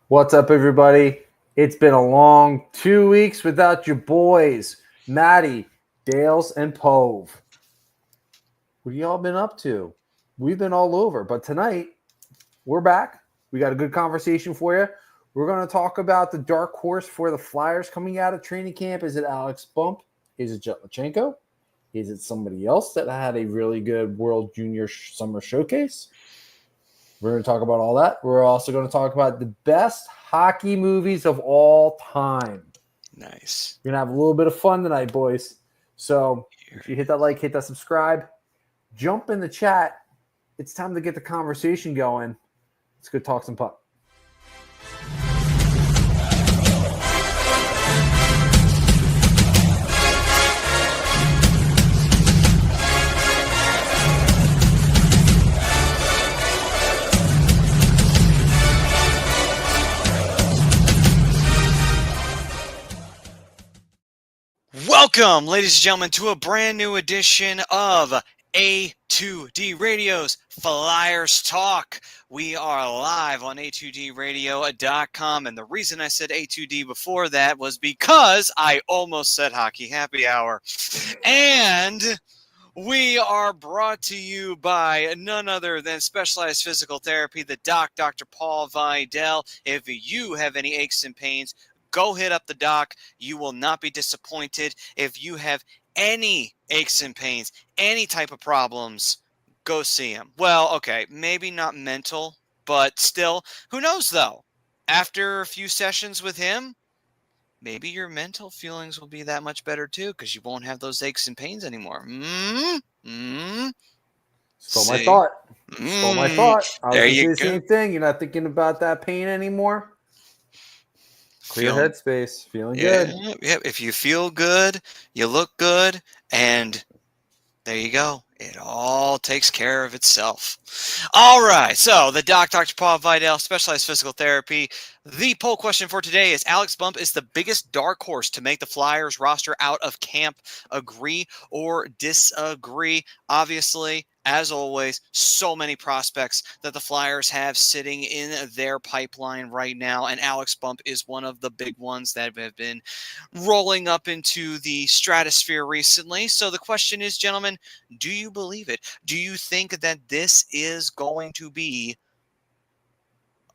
What's up, everybody? It's been a long 2 weeks without your boys, Maddie, Dales, and Pove. What have y'all been up to? We've been all over, but tonight we're back. We got a good conversation for you. We're going to talk about the dark horse for the Flyers coming out of training camp. Is it Alex Bump? Is it Jetlachenko? Is it somebody else that had a really good World Junior Summer Showcase? We're going to talk about all that. We're also going to talk about the best hockey movies of all time. Nice. We're going to have a little bit of fun tonight, boys. So if you hit that like, hit that subscribe, jump in the chat. It's time to get the conversation going. Let's go talk some puck. Welcome, ladies and gentlemen, to a brand new edition of A2D Radio's Flyers Talk. We are live on A2DRadio.com, and the reason I said A2D before that was because I almost said Hockey Happy Hour. And we are brought to you by none other than Specialized Physical Therapy, the doc, Dr. Paul Vidal. If you have any aches and pains, go hit up the doc. You will not be disappointed. If you have any aches and pains, any type of problems, go see him. Well, okay, maybe not mental, but still, who knows though? After a few sessions with him, maybe your mental feelings will be that much better too, because you won't have those aches and pains anymore. Stole my thought. There I was going to say you the go. same thing. You're not thinking about that pain anymore. Clear headspace. Feeling good. Yeah, if you feel good, you look good, and there you go. It all takes care of itself. All right. So the doc, Dr. Paul Vidal, Specialized Physical Therapy. The poll question for today is Alex Bump is the biggest dark horse to make the Flyers roster out of camp. Agree or disagree? Obviously, as always, so many prospects that the Flyers have sitting in their pipeline right now, and Alex Bump is one of the big ones that have been rolling up into the stratosphere recently. So the question is, gentlemen, do you believe it? Do you think that this is going to be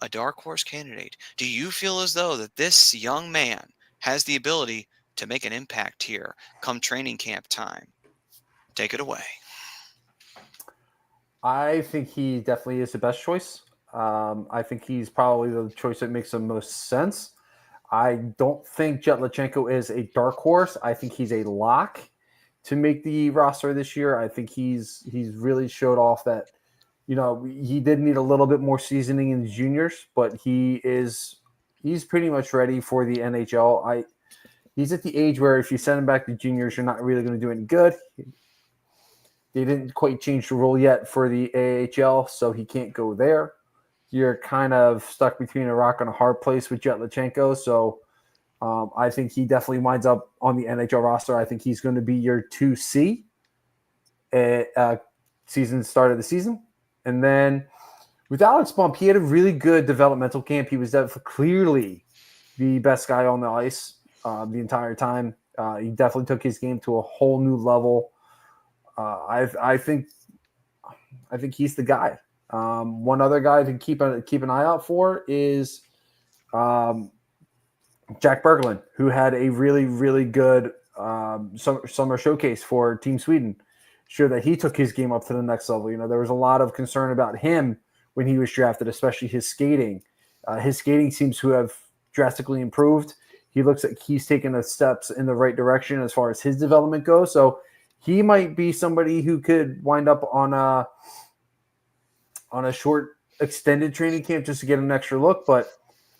a dark horse candidate? Do you feel as though that this young man has the ability to make an impact here come training camp time? Take it away. I think he definitely is the best choice. I think he's probably the choice that makes the most sense. I don't think Jetlachenko is a dark horse. I think he's a lock to make the roster this year. I think he's really showed off that, he did need a little bit more seasoning in the juniors, but he's pretty much ready for the NHL. He's at the age where if you send him back to juniors, you're not really going to do any good. They didn't quite change the rule yet for the AHL, so he can't go there. You're kind of stuck between a rock and a hard place with Jetlachenko. So I think he definitely winds up on the NHL roster. I think he's going to be your 2C at start of the season. And then with Alex Bump, he had a really good developmental camp. He was definitely clearly the best guy on the ice the entire time. He definitely took his game to a whole new level. I think he's the guy. One other guy to keep an eye out for is Jack Berglund, who had a really, really good summer showcase for Team Sweden. Sure that he took his game up to the next level. There was a lot of concern about him when he was drafted, especially his skating. His skating seems to have drastically improved. He looks like he's taken the steps in the right direction as far as his development goes. So he might be somebody who could wind up on a short, extended training camp just to get an extra look. But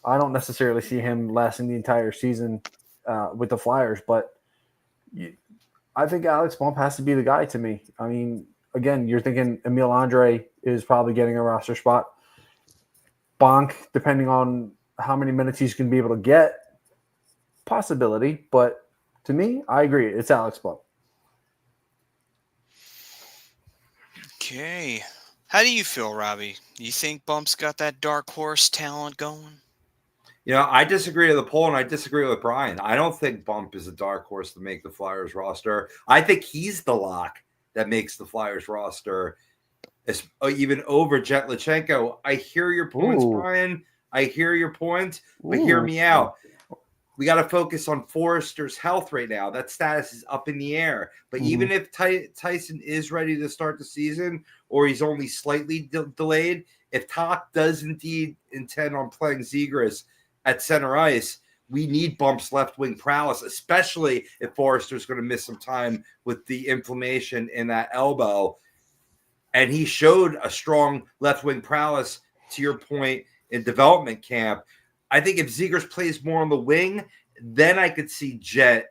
I don't necessarily see him lasting the entire season with the Flyers. But I think Alex Bump has to be the guy to me. I mean, again, you're thinking Emil Andre is probably getting a roster spot. Bonk, depending on how many minutes he's going to be able to get, possibility. But to me, I agree. It's Alex Bump. Okay. How do you feel, Robbie? You think Bump's got that dark horse talent going? I disagree with the poll, and I disagree with Brian. I don't think Bump is a dark horse to make the Flyers roster. I think he's the lock that makes the Flyers roster, even over Jetlachenko. I hear your points, Brian. I hear your points, but hear me out. We got to focus on Forrester's health right now. That status is up in the air. But even if Tyson is ready to start the season, or he's only slightly delayed, if Talk does indeed intend on playing Zegras at center ice, we need Bump's left wing prowess, especially if Forrester's going to miss some time with the inflammation in that elbow. And he showed a strong left wing prowess, to your point, in development camp. I think if Zegras plays more on the wing, then I could see Jet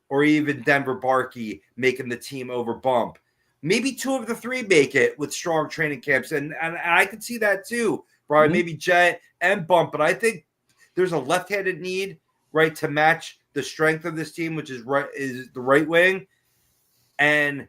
or even Denver Barkey making the team over Bump. Maybe 2 of the 3 make it with strong training camps. And I could see that too, Brian. Maybe Jet and Bump. But I think there's a left-handed need, right, to match the strength of this team, which is the right wing. And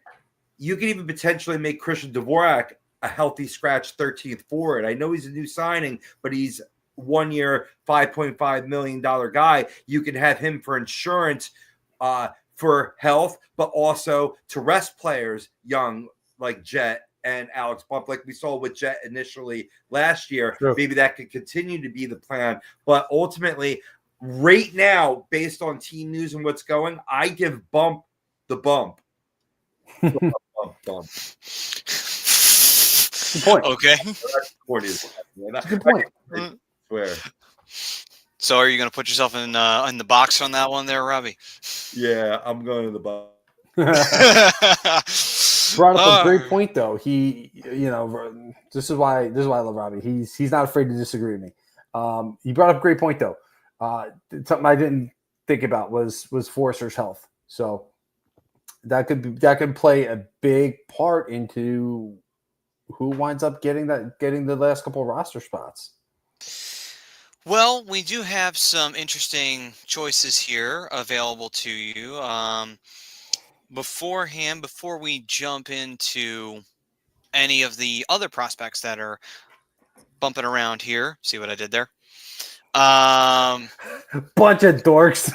you could even potentially make Christian Dvorak a healthy scratch 13th forward. I know he's a new signing, but he's 1 year, $5.5 million guy. You can have him for insurance, for health, but also to rest players young like Jet and Alex Bump, like we saw with Jet initially last year. True. Maybe that could continue to be the plan. But ultimately, right now, based on team news and what's going, I give Bump the bump. Bump. Good point. Okay. Good point. I swear. So are you going to put yourself in the box on that one there, Robbie? Yeah, I'm going to the box. Brought up a great point, though. He, this is why I love Robbie. He's not afraid to disagree with me. He brought up a great point, though. Something I didn't think about was Forrester's health. So that could play a big part into who winds up getting the last couple of roster spots. Well, we do have some interesting choices here available to you. Beforehand, before we jump into any of the other prospects that are bumping around here, see what I did there? Bunch of dorks.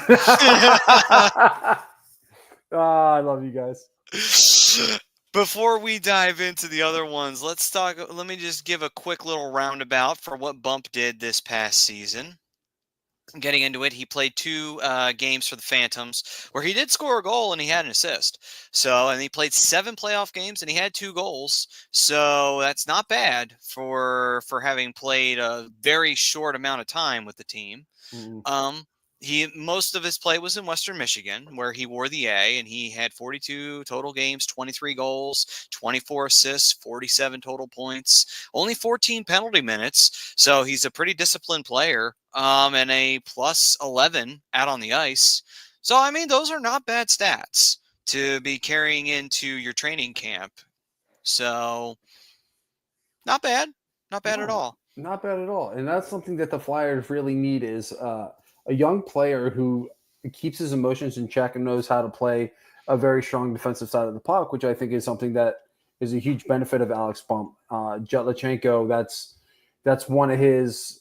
I love you guys. Before we dive into the other ones, let me just give a quick little roundabout for what Bump did this past season. Getting into it, he played 2 games for the Phantoms where he did score a goal and he had an assist. And he played 7 playoff games and he had 2 goals. So that's not bad for having played a very short amount of time with the team. Mm-hmm. Most of his play was in Western Michigan, where he wore the A, and he had 42 total games, 23 goals, 24 assists, 47 total points, only 14 penalty minutes. So he's a pretty disciplined player, and a plus 11 out on the ice. So, I mean, those are not bad stats to be carrying into your training camp. So, not bad. Not bad at all. Not bad at all. And that's something that the Flyers really need is a young player who keeps his emotions in check and knows how to play a very strong defensive side of the puck, which I think is something that is a huge benefit of Alex Bump. Jetlachenko, that's one of his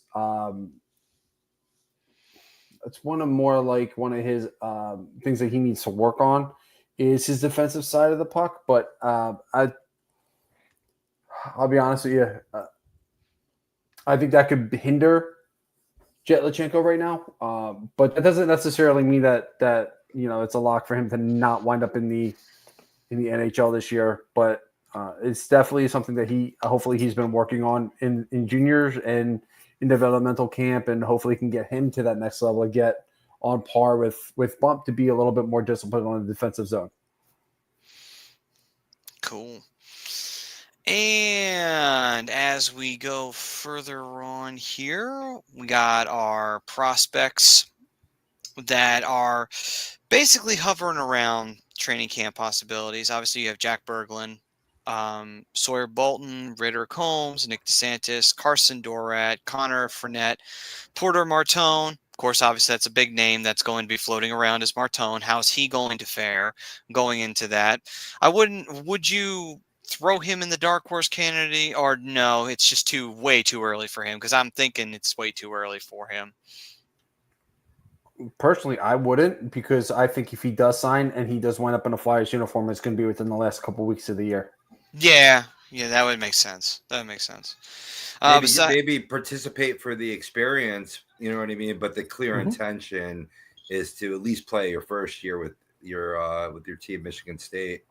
things that he needs to work on is his defensive side of the puck. But I'll be honest with you, I think that could hinder Jetlachenko right now, but that doesn't necessarily mean that it's a lock for him to not wind up in the NHL this year. But it's definitely something that hopefully he's been working on in juniors and in developmental camp, and hopefully can get him to that next level and get on par with Bump to be a little bit more disciplined on the defensive zone. Cool. And as we go further on here, we got our prospects that are basically hovering around training camp possibilities. Obviously, you have Jack Berglund, Sawyer Bolton, Ritter Combs, Nick DeSantis, Carson Dorat, Connor Fournette, Porter Martone. Of course, obviously, that's a big name that's going to be floating around as Martone. How's he going to fare going into that? Would you throw him in the dark horse candidate, or no, it's just way too early for him? Because I'm thinking it's way too early for him. Personally, I wouldn't, because I think if he does sign and he does wind up in a Flyers uniform, it's going to be within the last couple weeks of the year. Yeah, that would make sense. That would make sense. Maybe participate for the experience, you know what I mean? But the clear Mhm. intention is to at least play your first year with your team, Michigan State.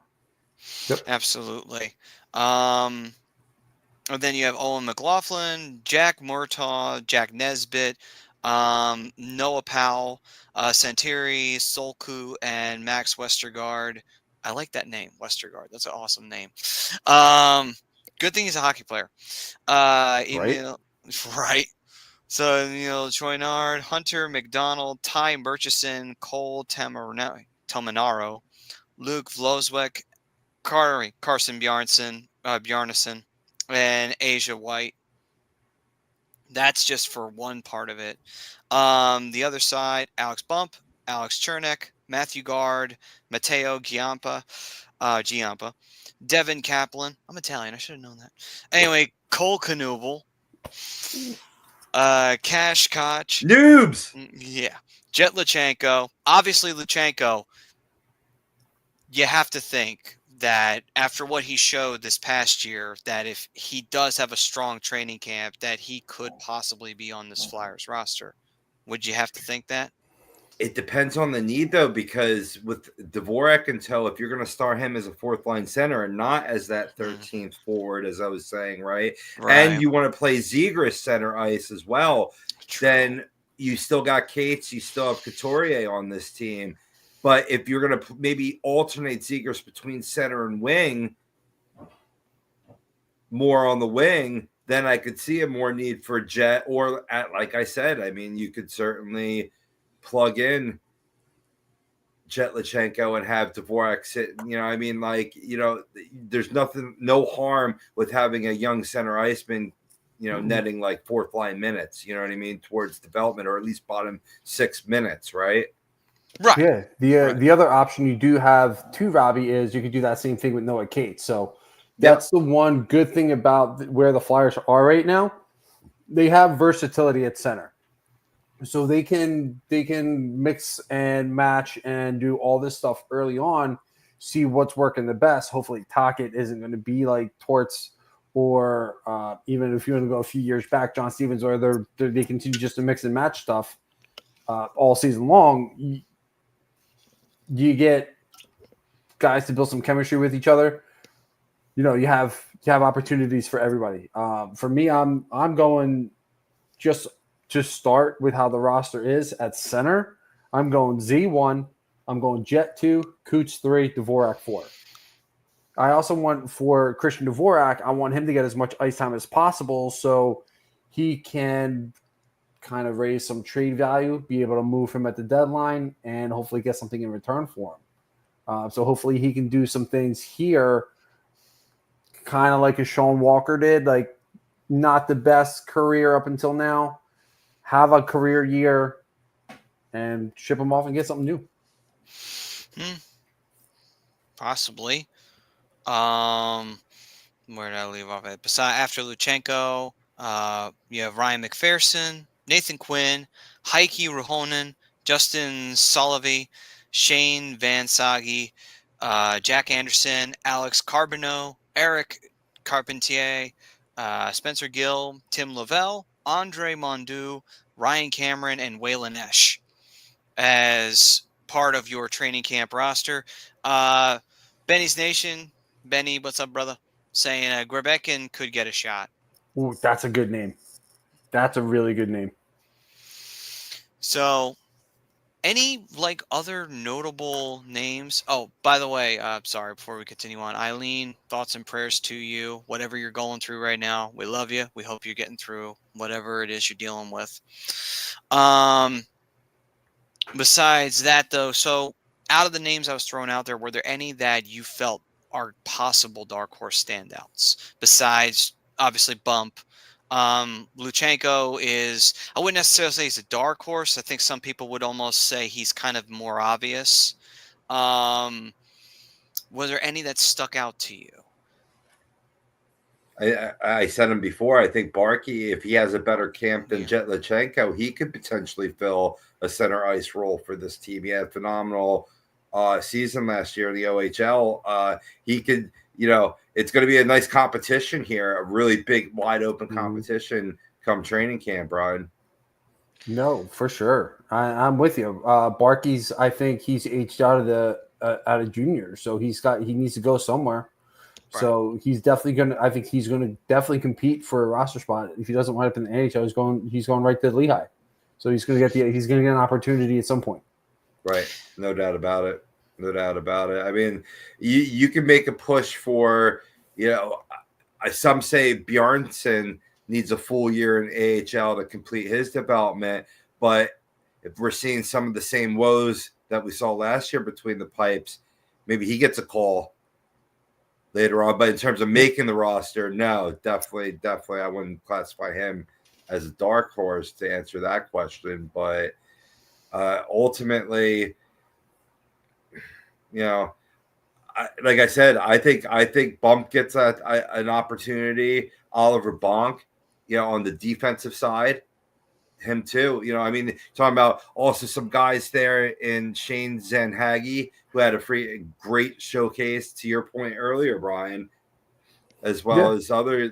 Absolutely. And then you have Owen McLaughlin, Jack Murtaugh, Jack Nesbitt, Noah Powell, Santeri, Solku, and Max Westergaard. I like that name, Westergaard. That's an awesome name. Good thing he's a hockey player. Right? Emil, right? So, Chouinard, Hunter, McDonald, Ty Murchison, Cole Tomanaro, Luke Vlozwek, Carson Bjarnason, and Asia White. That's just for one part of it. The other side, Alex Bump, Alex Chernek, Matthew Guard, Matteo Giampa, Devin Kaplan. I'm Italian. I should have known that. Anyway, Cole Knuble, Cash Koch. Noobs. Yeah. Jet Lachenko. Obviously, Lachenko, you have to think that after what he showed this past year, that if he does have a strong training camp, that he could possibly be on this Flyers roster. Would you have to think that? It depends on the need, though, because with Dvorak and Toe, if you're going to start him as a fourth line center and not as that 13th forward, as I was saying, right? And you want to play Zegras center ice as well, then you still got Cates, you still have Couturier on this team. But if you're going to maybe alternate Zegras between center and wing, more on the wing, then I could see a more need for Jet. Or, like I said, I mean, you could certainly plug in Jet Lachenko and have Dvorak sit. I mean, there's no harm with having a young center iceman, netting like fourth line minutes, you know what I mean, towards development, or at least bottom 6 minutes, right? Right. Yeah. The other option you do have too, Robbie, is you could do that same thing with Noah Cates. So that's the one good thing about where the Flyers are right now. They have versatility at center. So they can mix and match and do all this stuff early on, see what's working the best. Hopefully Tocchet isn't going to be like Torts, or even if you want to go a few years back, John Stevens, or they continue just to mix and match stuff all season long. You get guys to build some chemistry with each other. You have opportunities for everybody. For me, I'm going just to start with how the roster is at center. I'm going Z1. I'm going Jet 2, Coots 3, Dvorak 4. I also want, for Christian Dvorak, I want him to get as much ice time as possible so he can kind of raise some trade value, be able to move him at the deadline, and hopefully get something in return for him. So hopefully he can do some things here, kind of like a Sean Walker did, like not the best career up until now. Have a career year and ship him off and get something new. Possibly. Where did I leave off at? After Lachenko, you have Ryan McPherson, Nathan Quinn, Heikki Ruhonen, Justin Solovey, Shane Van Sagi, Jack Anderson, Alex Carbonneau, Eric Carpentier, Spencer Gill, Tim Lavelle, Andre Mondu, Ryan Cameron, and Waylon Esch as part of your training camp roster. Benny's Nation, Benny, what's up, brother? Saying Grebekin could get a shot. Ooh, that's a good name. That's a really good name. So, any other notable names? Oh, by the way, sorry, before we continue on, Eileen, thoughts and prayers to you. Whatever you're going through right now, we love you. We hope you're getting through whatever it is you're dealing with. Besides that, though, so out of the names I was throwing out there, were there any that you felt are possible dark horse standouts besides obviously Bump? Luchenko is, I wouldn't necessarily say he's a dark horse. I think some people would almost say he's kind of more obvious. Was there any that stuck out to you? I said him before. I think Barkey, if he has a better camp than Yeah. Jetlachenko, he could potentially fill a center ice role for this team. He had a phenomenal season last year in the OHL. He could, it's going to be a nice competition here, a really big, wide open competition come training camp, Brian. No, for sure. I'm with you. Barkey's, I think he's aged out of junior, so he needs to go somewhere. Right. So he's definitely gonna. I think he's gonna definitely compete for a roster spot. If he doesn't wind up in the NHL, he's going right to Lehigh. So he's gonna get an opportunity at some point. Right, no doubt about it. No doubt about it. I mean, you can make a push for, some say Bjornsson needs a full year in AHL to complete his development. But if we're seeing some of the same woes that we saw last year between the pipes, maybe he gets a call later on. But in terms of making the roster, no, definitely, I wouldn't classify him as a dark horse to answer that question. But ultimately, like I said, I think Bump gets an opportunity. Oliver Bonk, on the defensive side, him too. I mean, talking about also some guys there in Shane Zanhagi who had a great showcase. To your point earlier, Brian, as well as other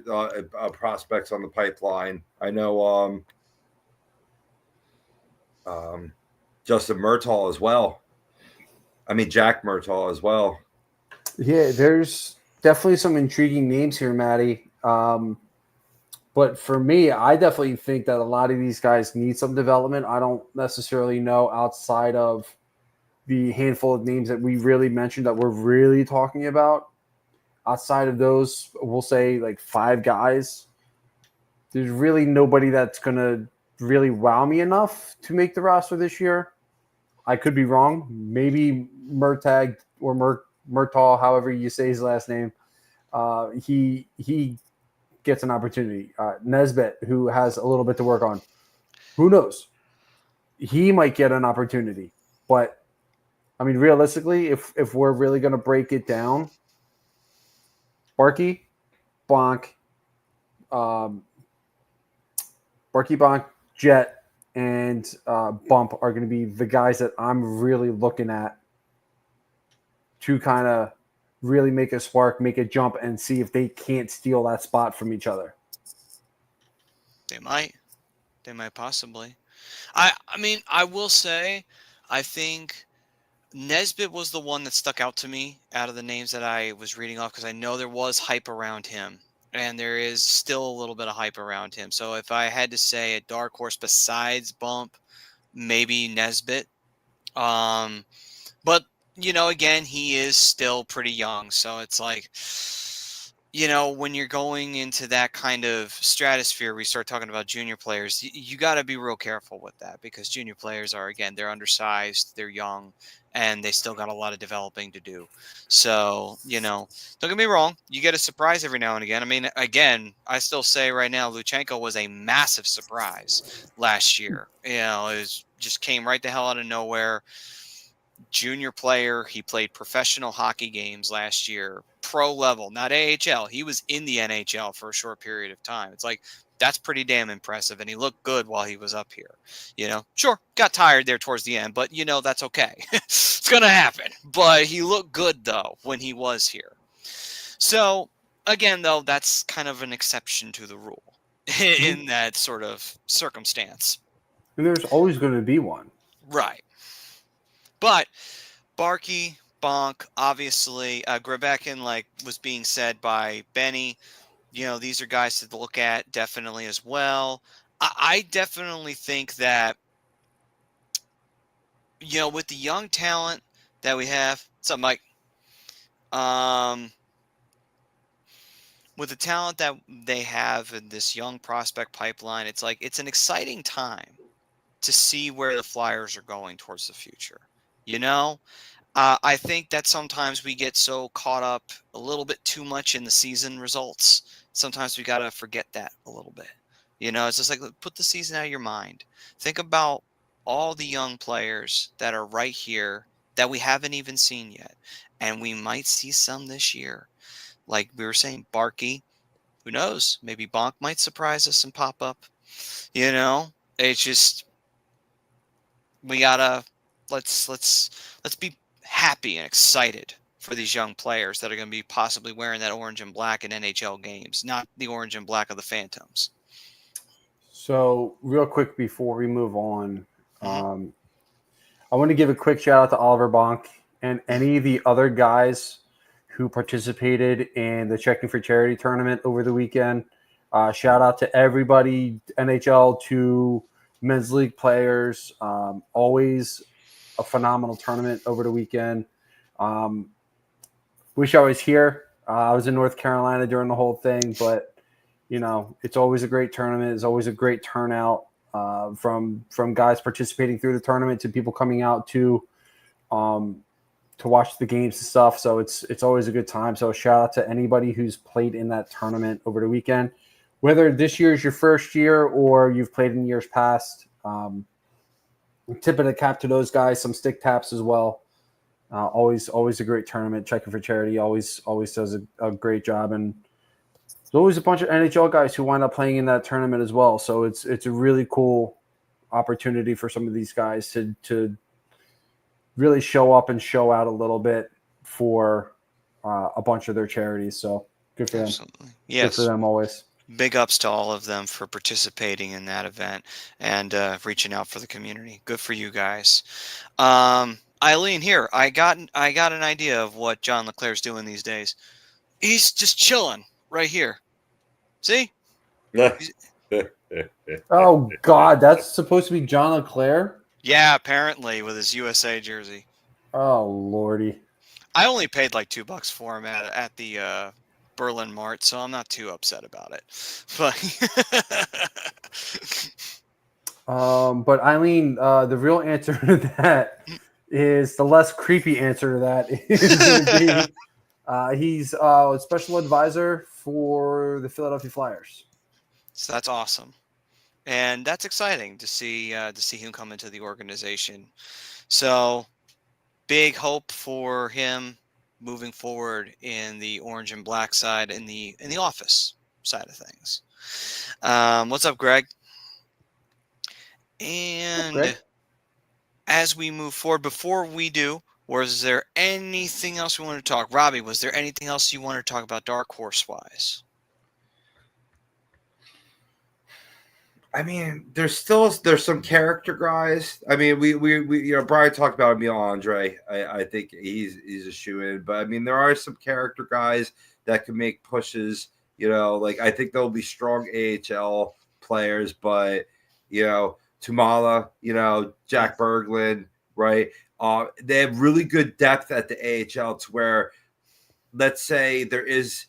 prospects on the pipeline. I know Justin Murtaugh as well. I mean, Jack Murtaugh as well. Yeah, there's definitely some intriguing names here, Maddie. But for me, I definitely think that a lot of these guys need some development. I don't necessarily know outside of the handful of names that we really mentioned that we're really talking about. Outside of those, we'll say like 5 guys. There's really nobody that's going to really wow me enough to make the roster this year. I could be wrong. Maybe Murtag or Murtaugh, however you say his last name, he gets an opportunity. Nesbitt, who has a little bit to work on, who knows? He might get an opportunity. But I mean, realistically, if we're really going to break it down, Barkey, Bonk, Jet, and Bump are going to be the guys that I'm really looking at to kind of really make a spark, make a jump, and see if they can't steal that spot from each other. They might possibly. I mean, I will say, I think Nesbitt was the one that stuck out to me out of the names that I was reading off, because I know there was hype around him, and there is still a little bit of hype around him. So if I had to say a dark horse besides Bump, maybe Nesbitt. But again, he is still pretty young, so it's like, when you're going into that kind of stratosphere, we start talking about junior players, you got to be real careful with that, because junior players are, again, they're undersized, they're young, and they still got a lot of developing to do. So, don't get me wrong, you get a surprise every now and again. I mean, again, I still say right now, Luchenko was a massive surprise last year. It just came right the hell out of nowhere. Junior player. He played professional hockey games last year, pro level, not AHL. He was in the NHL for a short period of time. It's like, that's pretty damn impressive. And he looked good while he was up here. Sure, got tired there towards the end, but that's okay. It's going to happen. But he looked good though when he was here. So again, though, that's kind of an exception to the rule in that sort of circumstance. And there's always going to be one. Right. But Barkey, Bonk, obviously, Grebekin, like was being said by Benny, these are guys to look at definitely as well. I definitely think that, with the young talent that we have, what's up, Mike? With the talent that they have in this young prospect pipeline, it's like, it's an exciting time to see where the Flyers are going towards the future. I think that sometimes we get so caught up a little bit too much in the season results. Sometimes we got to forget that a little bit. It's just like, put the season out of your mind. Think about all the young players that are right here that we haven't even seen yet. And we might see some this year. Like we were saying, Barkey, Who knows? Maybe Bonk might surprise us and pop up. It's just we gotta let's be happy and excited for these young players that are going to be possibly wearing that orange and black in NHL games, not the orange and black of the Phantoms. So, real quick before we move on, Mhm. I want to give a quick shout out to Oliver Bonk and any of the other guys who participated in the Checking for Charity tournament over the weekend. Shout out to everybody, NHL to men's league players. Always a phenomenal tournament over the weekend. Wish I was here. I was in North Carolina during the whole thing, but it's always a great tournament. It's always a great turnout from guys participating through the tournament to people coming out to watch the games and stuff. So it's always a good time. So shout out to anybody who's played in that tournament over the weekend, whether this year is your first year or you've played in years past. Tip of the cap to those guys. Some stick taps as well. Always a great tournament. Checking for Charity always does a great job, and there's always a bunch of NHL guys who wind up playing in that tournament as well. So it's a really cool opportunity for some of these guys to really show up and show out a little bit for a bunch of their charities. So good for them. Absolutely. Yes. Good for them always. Big ups to all of them for participating in that event and reaching out for the community. Good for you guys. Eileen, here, I got an idea of what John LeClair's doing these days. He's just chilling right here. See? Oh God, that's supposed to be John LeClair. Yeah, apparently with his USA jersey. Oh Lordy. I only paid like $2 for him at the Berlin Mart, so I'm not too upset about it. But Eileen, the real answer to that is the less creepy answer to that is going to be he's a special advisor for the Philadelphia Flyers. So that's awesome, and that's exciting to see him come into the organization. So big hope for him moving forward in the orange and black side in the office side of things. What's up, Greg? And Greg? As we move forward, before we do, was there anything else we want to talk? Robbie, was there anything else you wanted to talk about Dark Horse wise? I mean, there's some character guys. I mean, we Brian talked about Emil Andre. I think he's a shoe-in, but I mean, there are some character guys that can make pushes. Like I think there'll be strong AHL players, but Tumala, Jack Berglund, right? They have really good depth at the AHL to where, let's say there is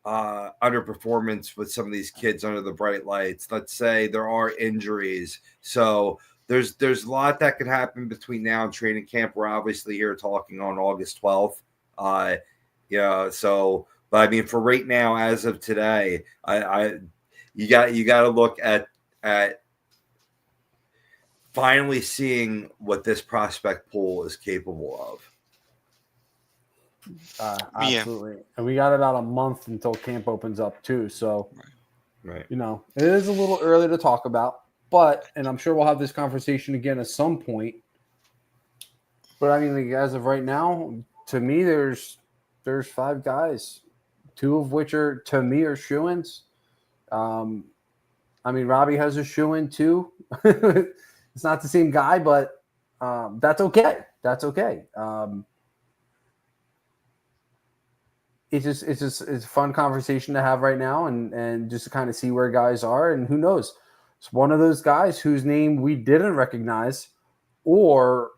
underperformance with some of these kids under the bright lights. Let's say there are injuries. So there's a lot that could happen between now and training camp. We're obviously here talking on August 12th. But I mean, for right now, as of today, you got to look at finally seeing what this prospect pool is capable of. Absolutely. Yeah. And we got about a month until camp opens up too. So, right. It is a little early to talk about, and I'm sure we'll have this conversation again at some point. But I mean, as of right now, to me, there's 5 guys, 2 of which are, to me, are shoo-ins. I mean, Robbie has a shoo-in too. It's not the same guy, but that's okay. That's okay. It's a fun conversation to have right now, and just to kind of see where guys are, and who knows, it's one of those guys whose name we didn't recognize, or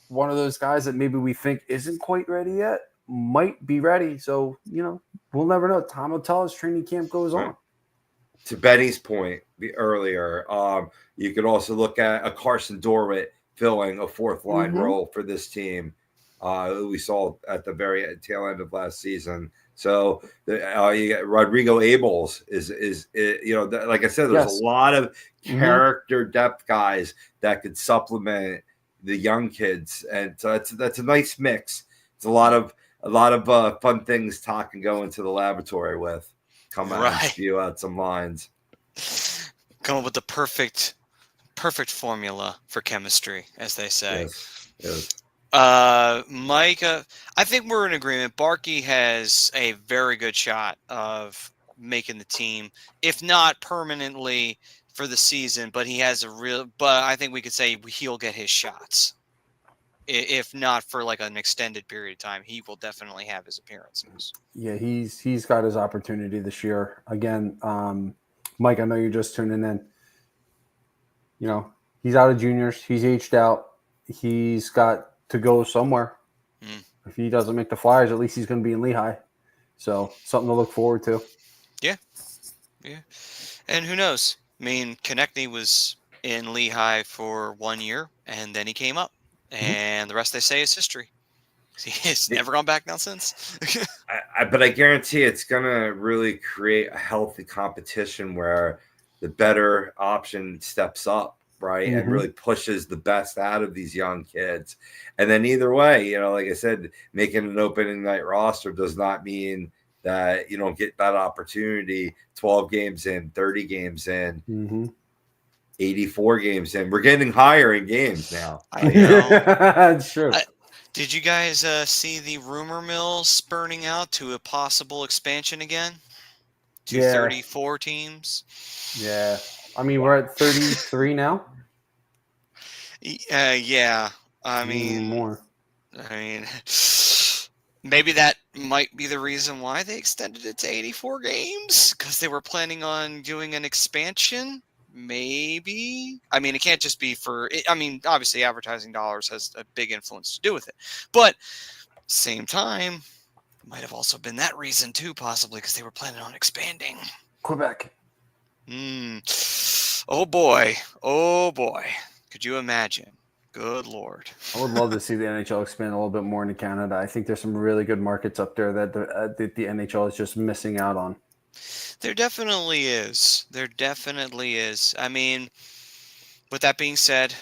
one of those guys that maybe we think isn't quite ready yet might be ready. So we'll never know. Time will tell as training camp goes on. To Benny's point earlier, you could also look at a Carson Dorwit filling a 4th line role for this team. We saw at the very tail end of last season. So you got Rodrigo Abels is like I said, there's a lot of character depth guys that could supplement the young kids, and so that's a nice mix. It's a lot of fun things Todd can go into the laboratory with. come out and Right. spew out some lines. Come up with the perfect formula for chemistry, as they say. Yes. Mike, I think we're in agreement. Barkey has a very good shot of making the team, if not permanently for the season, but I think we could say he'll get his shots. If not for like an extended period of time, he will definitely have his appearances. Yeah, he's got his opportunity this year. Again, Mike, I know you're just tuning in. You know, he's out of juniors. He's aged out. He's got to go somewhere. If he doesn't make the Flyers, at least he's going to be in Lehigh. So something to look forward to. Yeah. And who knows? I mean, Konechny was in Lehigh for 1 year, and then he came up. And the rest, they say, is history. He's never gone back down since. But I guarantee it's going to really create a healthy competition where the better option steps up, right? And really pushes the best out of these young kids. And then either way, you know, like I said, making an opening night roster does not mean that you don't get that opportunity 12 games in, 30 games in, 84 games in. We're getting higher in games now. I know. It's true. Did you guys see the rumor mill spurning out to a possible expansion again? To 34 teams? Yeah. I mean, we're at 33 now. Yeah. I mean, more. Maybe that might be the reason why they extended it to 84 games, because they were planning on doing an expansion. Maybe. I mean, it can't just be obviously advertising dollars has a big influence to do with it. But same time, it might have also been that reason too, possibly, because they were planning on expanding. Quebec. Oh boy. Could you imagine? Good Lord. I would love to see the NHL expand a little bit more into Canada. I think there's some really good markets up there that the NHL is just missing out on. There definitely is. I mean, with that being said,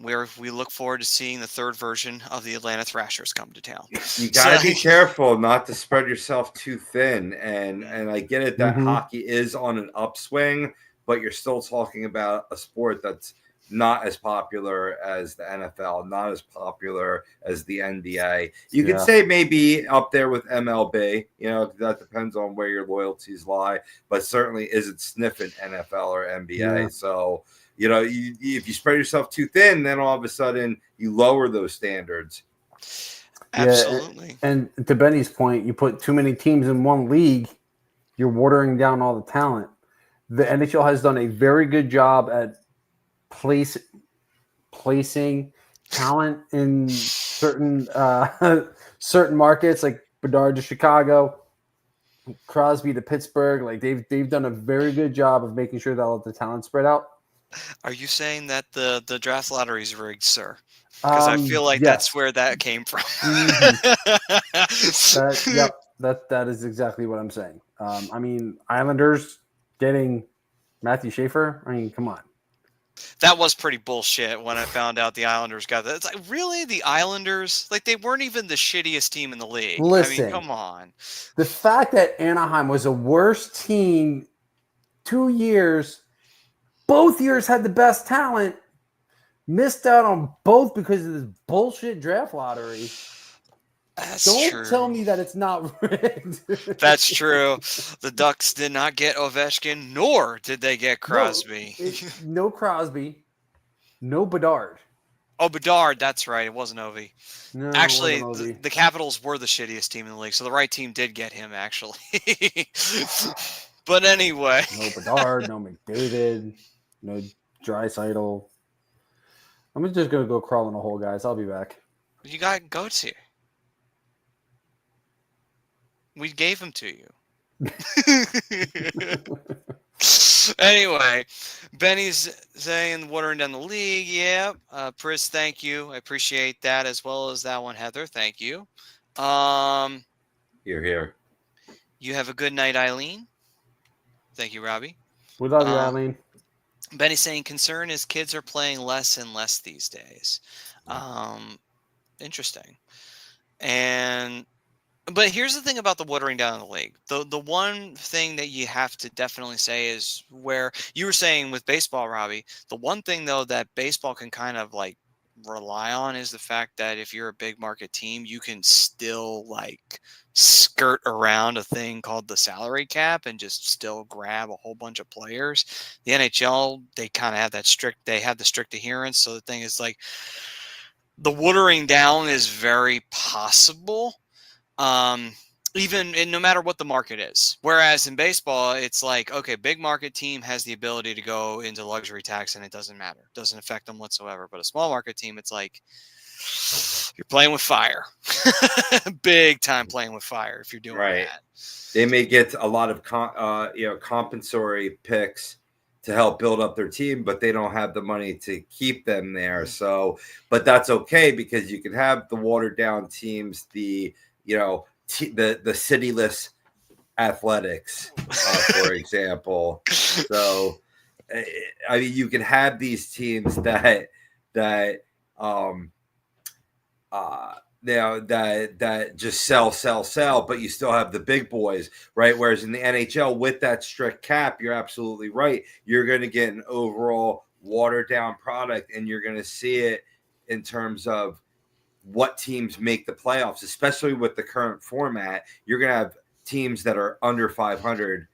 we look forward to seeing the third version of the Atlanta Thrashers come to town. You got to be careful not to spread yourself too thin. And I get it that hockey is on an upswing, but you're still talking about a sport that's not as popular as the NFL, not as popular as the NBA. You could say maybe up there with MLB, you know, that depends on where your loyalties lie, but certainly isn't sniffing NFL or NBA. Yeah. So, you know, if you spread yourself too thin, then all of a sudden you lower those standards. Absolutely. Yeah, and to Benny's point, you put too many teams in one league, you're watering down all the talent. The NHL has done a very good job at placing talent in certain markets, like Bedard to Chicago, Crosby to Pittsburgh. Like they've done a very good job of making sure that all the talent spread out. Are you saying that the draft lottery is rigged, sir? Because I feel like that's where that came from. That is exactly what I'm saying. I mean, Islanders getting Matthew Schaefer. I mean, come on. That was pretty bullshit when I found out the Islanders got that. It's like, really? The Islanders? Like, they weren't even the shittiest team in the league. Listen, I mean, come on. The fact that Anaheim was a worse team 2 years, both years had the best talent, missed out on both because of this bullshit draft lottery. Don't tell me that it's not rigged. That's true. The Ducks did not get Ovechkin, nor did they get Crosby. No Crosby, no Bedard. Oh, Bedard, that's right. It wasn't Ovi. No, actually, wasn't Ovi. The Capitals were the shittiest team in the league, so the right team did get him, actually. But anyway. No Bedard, no McDavid, no Draisaitl. I'm just going to go crawl in a hole, guys. I'll be back. You got goats here. We gave him to you. Anyway, Benny's saying watering down the league. Yeah. Pris, thank you. I appreciate that, as well as that one, Heather. Thank you. You're here. You have a good night, Eileen. Thank you, Robbie. We love you, Eileen. Benny's saying concern is kids are playing less and less these days. Interesting. But here's the thing about the watering down of the league. The one thing that you have to definitely say is where you were saying with baseball, Robbie, the one thing though that baseball can kind of like rely on is the fact that if you're a big market team, you can still like skirt around a thing called the salary cap and just still grab a whole bunch of players. The NHL, they kind of have the strict adherence. So the thing is like the watering down is very possible, um, even no matter what the market is. Whereas in baseball, it's like, okay, big market team has the ability to go into luxury tax and it doesn't matter. It doesn't affect them whatsoever. But a small market team, it's like you're playing with fire. Big time playing with fire if you're doing Right. that. They may get a lot of compensatory picks to help build up their team, but they don't have the money to keep them there. So, but that's okay because you can have the watered down teams, the the cityless athletics, for example. So, I mean, you can have these teams that that just sell, but you still have the big boys, right? Whereas in the NHL, with that strict cap, you're absolutely right. You're going to get an overall watered down product, and you're going to see it in terms of what teams make the playoffs, especially with the current format. You're going to have teams that are under 500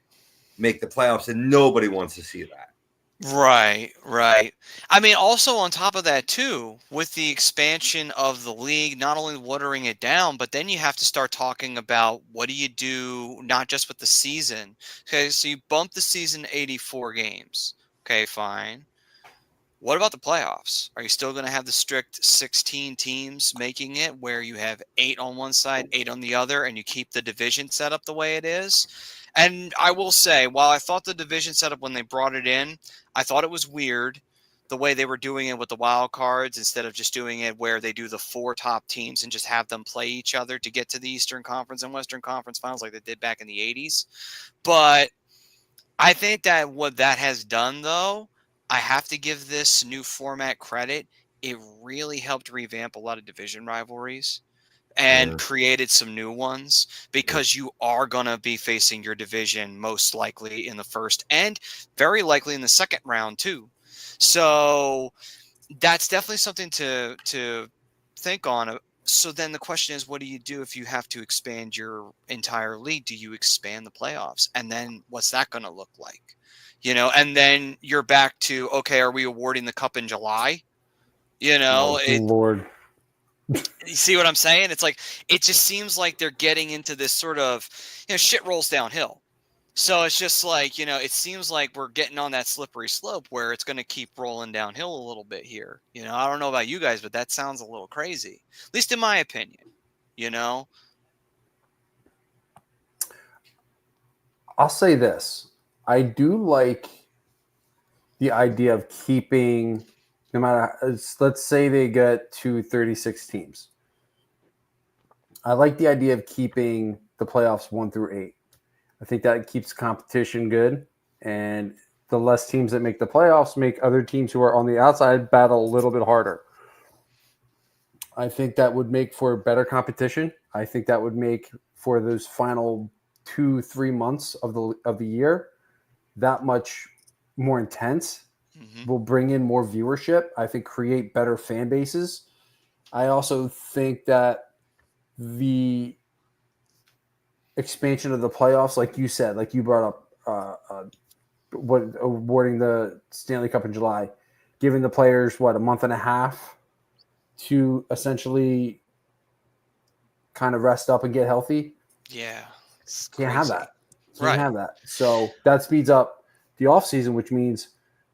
make the playoffs, and nobody wants to see that. Right, right. I mean, also on top of that too, with the expansion of the league, not only watering it down, but then you have to start talking about what do you do, not just with the season. Okay, so you bump the season to 84 games. Okay, fine. What about the playoffs? Are you still going to have the strict 16 teams making it where you have 8 on one side, 8 on the other, and you keep the division set up the way it is? And I will say, while I thought the division setup when they brought it in, I thought it was weird the way they were doing it with the wild cards instead of just doing it where they do the 4 top teams and just have them play each other to get to the Eastern Conference and Western Conference finals like they did back in the 80s. But I think that what that has done, though, I have to give this new format credit. It really helped revamp a lot of division rivalries and created some new ones because you are going to be facing your division most likely in the first and very likely in the second round too. So that's definitely something to think on. So then the question is, what do you do if you have to expand your entire league? Do you expand the playoffs? And then what's that going to look like? And then you're back to, okay, are we awarding the cup in July? Lord. You see what I'm saying? It's like, it just seems like they're getting into this sort of, shit rolls downhill. So it's just like, it seems like we're getting on that slippery slope where it's going to keep rolling downhill a little bit here. I don't know about you guys, but that sounds a little crazy, at least in my opinion, I'll say this. I do like the idea of keeping, no matter, let's say they get to 36 teams. I like the idea of keeping the playoffs 1 through 8. I think that keeps competition good, and the less teams that make the playoffs make other teams who are on the outside battle a little bit harder. I think that would make for better competition. I think that would make for those final 2-3 months of the year that much more intense. Mm-hmm. Will bring in more viewership. I think create better fan bases. I also think that the expansion of the playoffs, like you said, like you brought up, awarding the Stanley Cup in July, giving the players a month and a half to essentially kind of rest up and get healthy. Yeah, can't have that. Right. Have that. So that speeds up the offseason, which means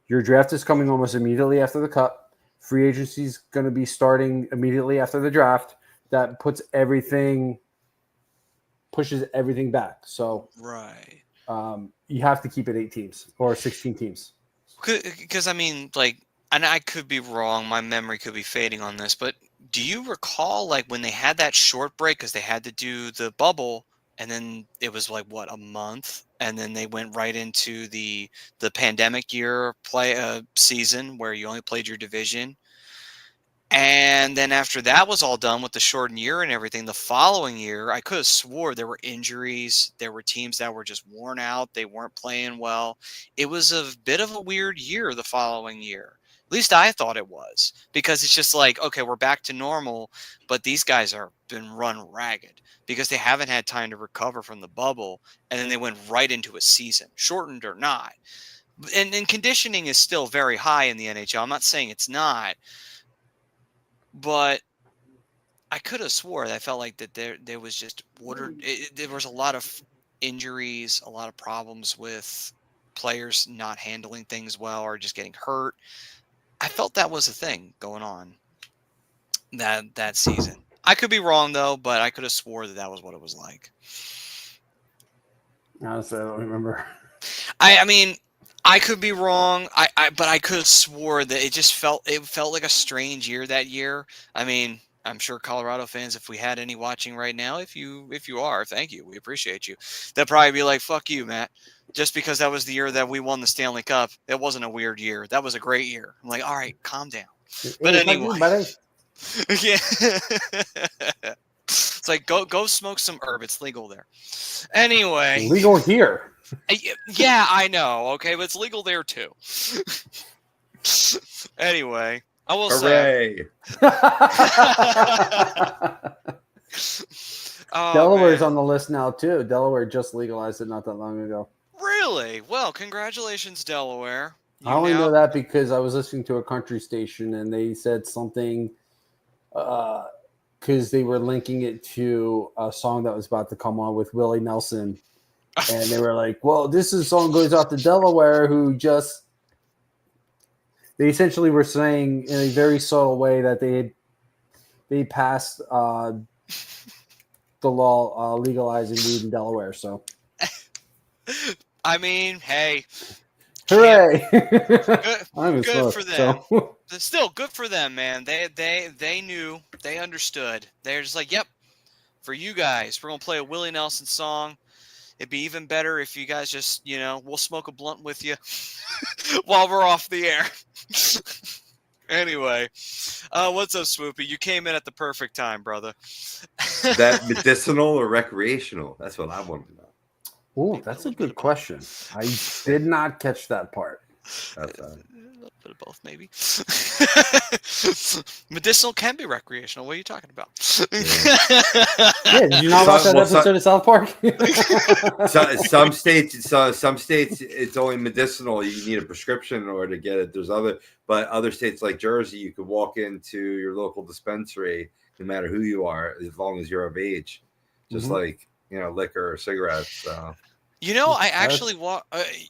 your draft is coming almost immediately after the Cup. Free agency is going to be starting immediately after the draft. That pushes everything back. So right, you have to keep it 8 teams or 16 teams. Because I mean, like, and I could be wrong. My memory could be fading on this, but do you recall like when they had that short break because they had to do the bubble, and then it was like what, a month, and then they went right into the pandemic year season where you only played your division. And then after that was all done with the shortened year and everything, the following year, I could have swore there were injuries. There were teams that were just worn out. They weren't playing well. It was a bit of a weird year the following year. At least I thought it was, because it's just like, okay, we're back to normal, but these guys are been run ragged because they haven't had time to recover from the bubble, and then they went right into a season, shortened or not. And conditioning is still very high in the NHL. I'm not saying it's not, but I could have swore that I felt like that there was just there was a lot of injuries, a lot of problems with players not handling things well or just getting hurt. I felt that was a thing going on that season. I could be wrong though, but I could have swore that was what it was like. Honestly, I don't remember. I mean, I could be wrong. But I could have swore that it felt like a strange year that year. I mean, I'm sure Colorado fans, if we had any watching right now, if you are, thank you. We appreciate you. They'll probably be like, fuck you, Matt. Just because that was the year that we won the Stanley Cup, it wasn't a weird year. That was a great year. I'm like, all right, calm down. But anyway. Yeah. It's like, go smoke some herb. It's legal there. Anyway. Legal here. Yeah, I know. Okay, but it's legal there too. Anyway, I will say. Oh, Delaware's on the list now too. Delaware just legalized it not that long ago. Really? Well, congratulations, Delaware. I only know that because I was listening to a country station and they said something because they were linking it to a song that was about to come on with Willie Nelson. And they were like, well, this song goes out to Delaware, who just – they essentially were saying in a very subtle way that they passed the law legalizing weed in Delaware. So, I mean, hey. Hooray. Good for them. So. Still, good for them, man. They knew. They understood. They're just like, yep, for you guys, we're going to play a Willie Nelson song. It'd be even better if you guys just, we'll smoke a blunt with you while we're off the air. Anyway, what's up, Swoopy? You came in at the perfect time, brother. That medicinal or recreational? That's what I want to know. Oh, that's a good question. I did not catch that part. That's a little bit of both, maybe. Medicinal can be recreational. What are you talking about? Yeah, did you not watch that episode of South Park? Some states, it's only medicinal. You need a prescription in order to get it. But other states like Jersey, you could walk into your local dispensary, no matter who you are, as long as you're of age. Just like liquor or cigarettes. So. I actually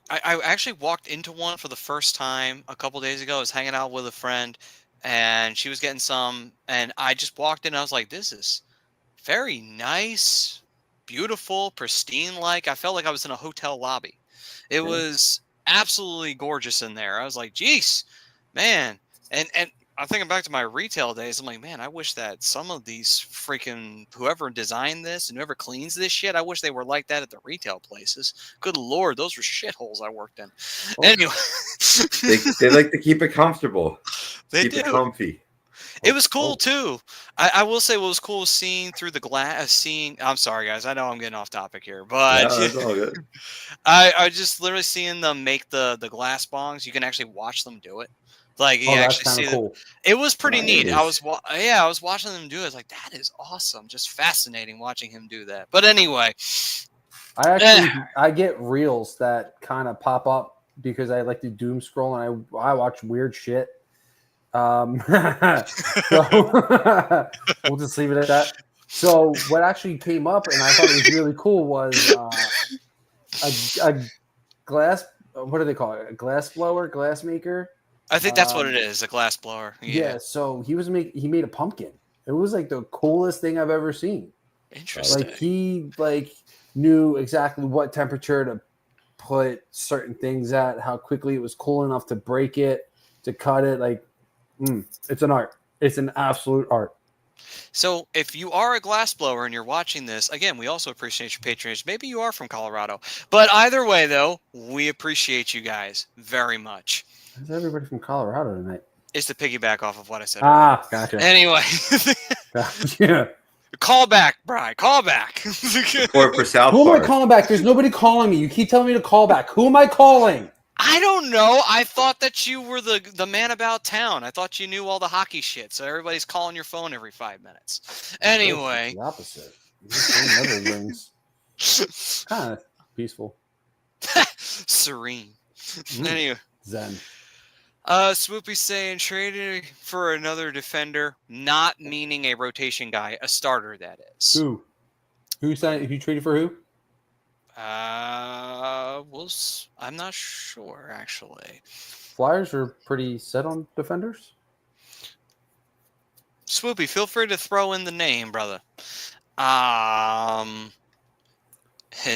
I actually walked into one for the first time a couple days ago. I was hanging out with a friend, and she was getting some, and I just walked in. And I was like, "This is very nice, beautiful, pristine. Like I felt like I was in a hotel lobby. It was absolutely gorgeous in there. I was like, "Geez, man!" And I'm thinking back to my retail days. I'm like, man, I wish that some of these freaking whoever designed this and whoever cleans this shit, I wish they were like that at the retail places. Good Lord, those were shitholes I worked in. Anyway, they like to keep it comfortable. Keep it comfy. It was cool too. I will say what was cool was seeing through the glass. I'm sorry, guys. I know I'm getting off topic here, but that's all good. I just literally seeing them make the glass bongs. You can actually watch them do it. Like you actually see cool. It was pretty neat. I was watching them do it. I was like, that is awesome. Just fascinating watching him do that. But anyway, I get reels that kind of pop up because I like to doom scroll and I watch weird shit. So we'll just leave it at that. So what actually came up and I thought it was really cool was a glass. What do they call it? A glass blower, glass maker. I think that's what it is, a glass blower. Yeah. So he made a pumpkin. It was like the coolest thing I've ever seen. Interesting. Like he knew exactly what temperature to put certain things at, how quickly it was cool enough to break it, to cut it. Like, it's an art. It's an absolute art. So if you are a glassblower and you're watching this, again, we also appreciate your patronage. Maybe you are from Colorado. But either way, though, we appreciate you guys very much. There's everybody from Colorado tonight. is to piggyback off of what I said. Ah, gotcha. Anyway, Yeah. call back, Brian. Call back. Or for South Who am I Park. calling back? There's nobody calling me. You keep telling me to call back. Who am I calling? I don't know. I thought that you were the man about town. I thought you knew all the hockey shit. So everybody's calling your phone every 5 minutes. Anyway, The opposite. This phone never rings. Kind of peaceful. serene. Mm. Anyway, Zen. Swoopy saying traded for another defender, not meaning a rotation guy, a starter. That is. Who? Who signed? Who traded for who? I'm not sure actually. Flyers are pretty set on defenders. Swoopy, feel free to throw in the name, brother. And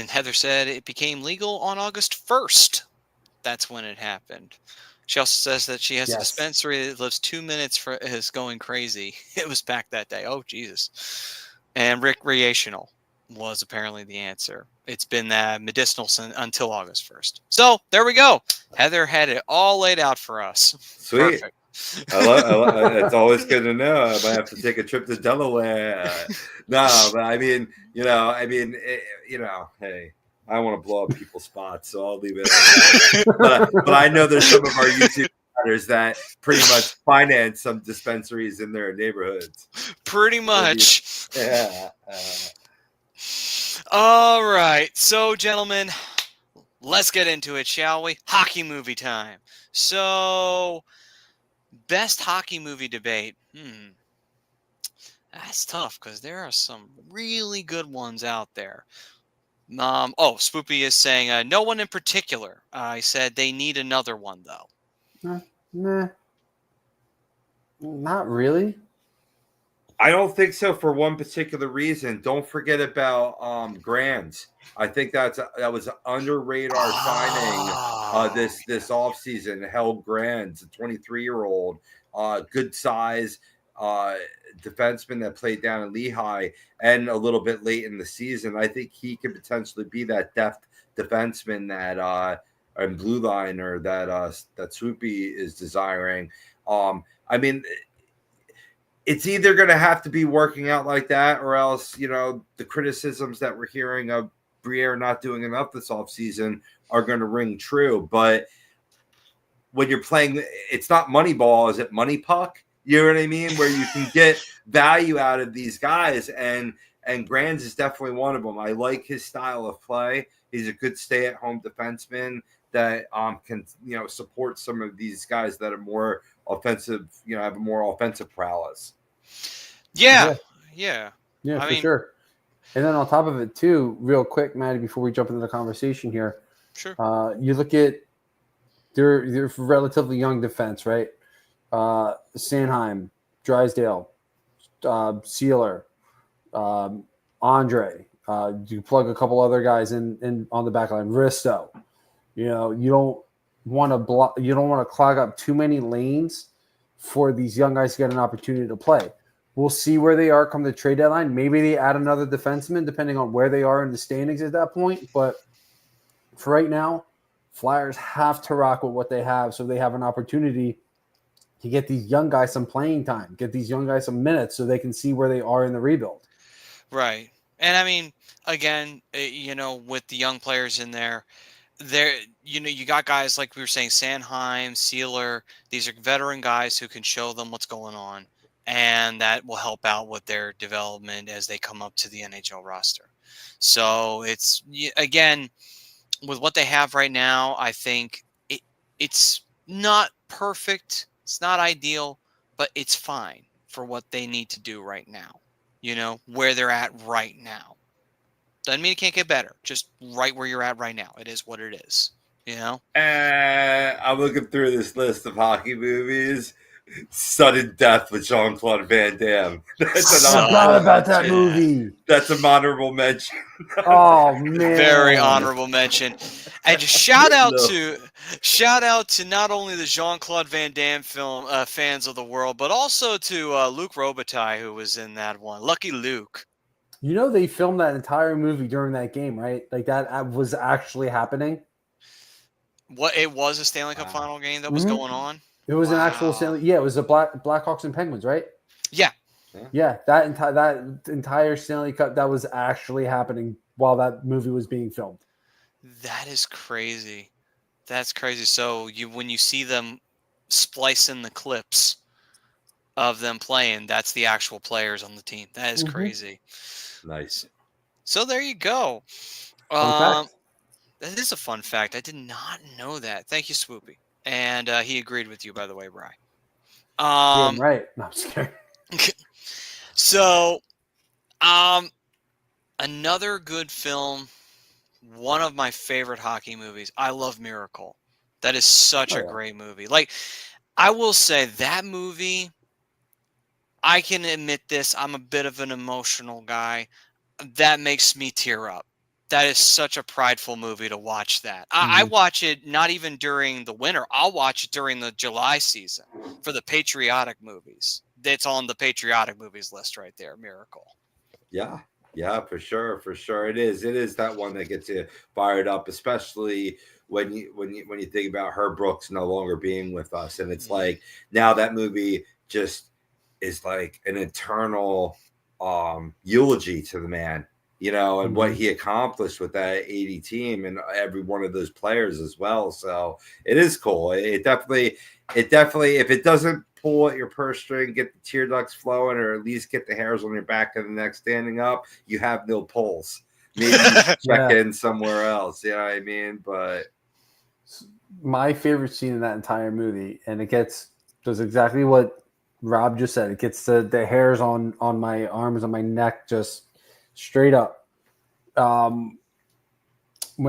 Heather said it became legal on August 1st. That's when it happened. She also says that she has a Yes. dispensary that lives 2 minutes for is going crazy. It was packed that day. Oh Jesus! And recreational was apparently the answer. It's been medicinal until August 1st. So there we go. Heather had it all laid out for us. Sweet. Perfect. It's always good to know. I might have to take a trip to Delaware. No, but I mean, hey, I don't want to blow up people's spots, so I'll leave it. But I know there's some of our YouTube creators that pretty much finance some dispensaries in their neighborhoods. Pretty much. Yeah. All right. So, gentlemen, let's get into it, shall we? Hockey movie time. So, best hockey movie debate. That's tough because there are some really good ones out there. Spoopy is saying no one in particular. I said they need another one, though. Nah. Not really. I don't think so for one particular reason. Don't forget about Grands. I think that was an under radar signing this offseason. Held Grands, a 23-year-old, good size defenseman that played down in Lehigh and a little bit late in the season. I think he could potentially be that depth defenseman that and blue liner that Swoopy is desiring. I mean, it's either going to have to be working out like that, or else, the criticisms that we're hearing of Briere not doing enough this offseason are going to ring true. But when you're playing, it's not Moneyball, is it Money Puck? You know what I mean? Where you can get value out of these guys, and Grands is definitely one of them. I like his style of play. He's a good stay-at-home defenseman that can support some of these guys that are more offensive, have a more offensive prowess. Yeah, for I mean, sure. And then on top of it too, real quick, Maddie, before we jump into the conversation here, sure. You look at their relatively young defense, right? Sanheim, Drysdale, Sealer, Andre. You plug a couple other guys in on the back line. Risto. You don't want to block. You don't want to clog up too many lanes for these young guys to get an opportunity to play. We'll see where they are come the trade deadline. Maybe they add another defenseman depending on where they are in the standings at that point. But for right now, Flyers have to rock with what they have so they have an opportunity to get these young guys some playing time, get these young guys some minutes so they can see where they are in the rebuild. Right. And I mean, again, with the young players in there, you got guys like we were saying, Sanheim, Sealer. These are veteran guys who can show them what's going on, and that will help out with their development as they come up to the NHL roster. So it's, again, with what they have right now, I think it's not perfect. It's not ideal, but it's fine for what they need to do right now. Where they're at right now. Doesn't mean it can't get better. Just right where you're at right now. It is what it is. I'm looking through this list of hockey movies. Sudden Death with Jean-Claude Van Damme. I forgot about that movie. That's an honorable mention. Oh man, very honorable mention. And just shout out to not only the Jean-Claude Van Damme film fans of the world, but also to Luc Robitaille, who was in that one. Lucky Luke. They filmed that entire movie during that game, right? Like that was actually happening. What, it was a Stanley Cup final game that was going on? It was an actual Wow. Stanley. Yeah, it was the Blackhawks and Penguins, right? Yeah. Yeah, that entire Stanley Cup that was actually happening while that movie was being filmed. That is crazy. That's crazy. So when you see them splicing the clips of them playing, that's the actual players on the team. That is Mhm. crazy. Nice. So there you go. Fun fact. That is a fun fact. I did not know that. Thank you, Swoopy. And he agreed with you, by the way, Bri. Damn right. No, I'm just kidding. So, another good film. One of my favorite hockey movies. I love Miracle. That is such Oh, a yeah. great movie. Like, I will say that movie, I can admit this, I'm a bit of an emotional guy. That makes me tear up. That is such a prideful movie to watch that. I Mhm. watch it not even during the winter. I'll watch it during the July season for the patriotic movies. It's on the patriotic movies list right there, Miracle. Yeah. Yeah, for sure. For sure. It is that one that gets you fired up, especially when you think about Herb Brooks no longer being with us. And it's like now that movie just is like an eternal eulogy to the man, and what he accomplished with that 80 team and every one of those players as well. So it is cool. It definitely, if it doesn't pull at your purse string, get the tear ducts flowing, or at least get the hairs on your back of the neck standing up, you have no pulse. Maybe you should check in somewhere else. You know what I mean? But my favorite scene in that entire movie, and it does exactly what Rob just said. It gets the hairs on my arms and my neck just straight up. When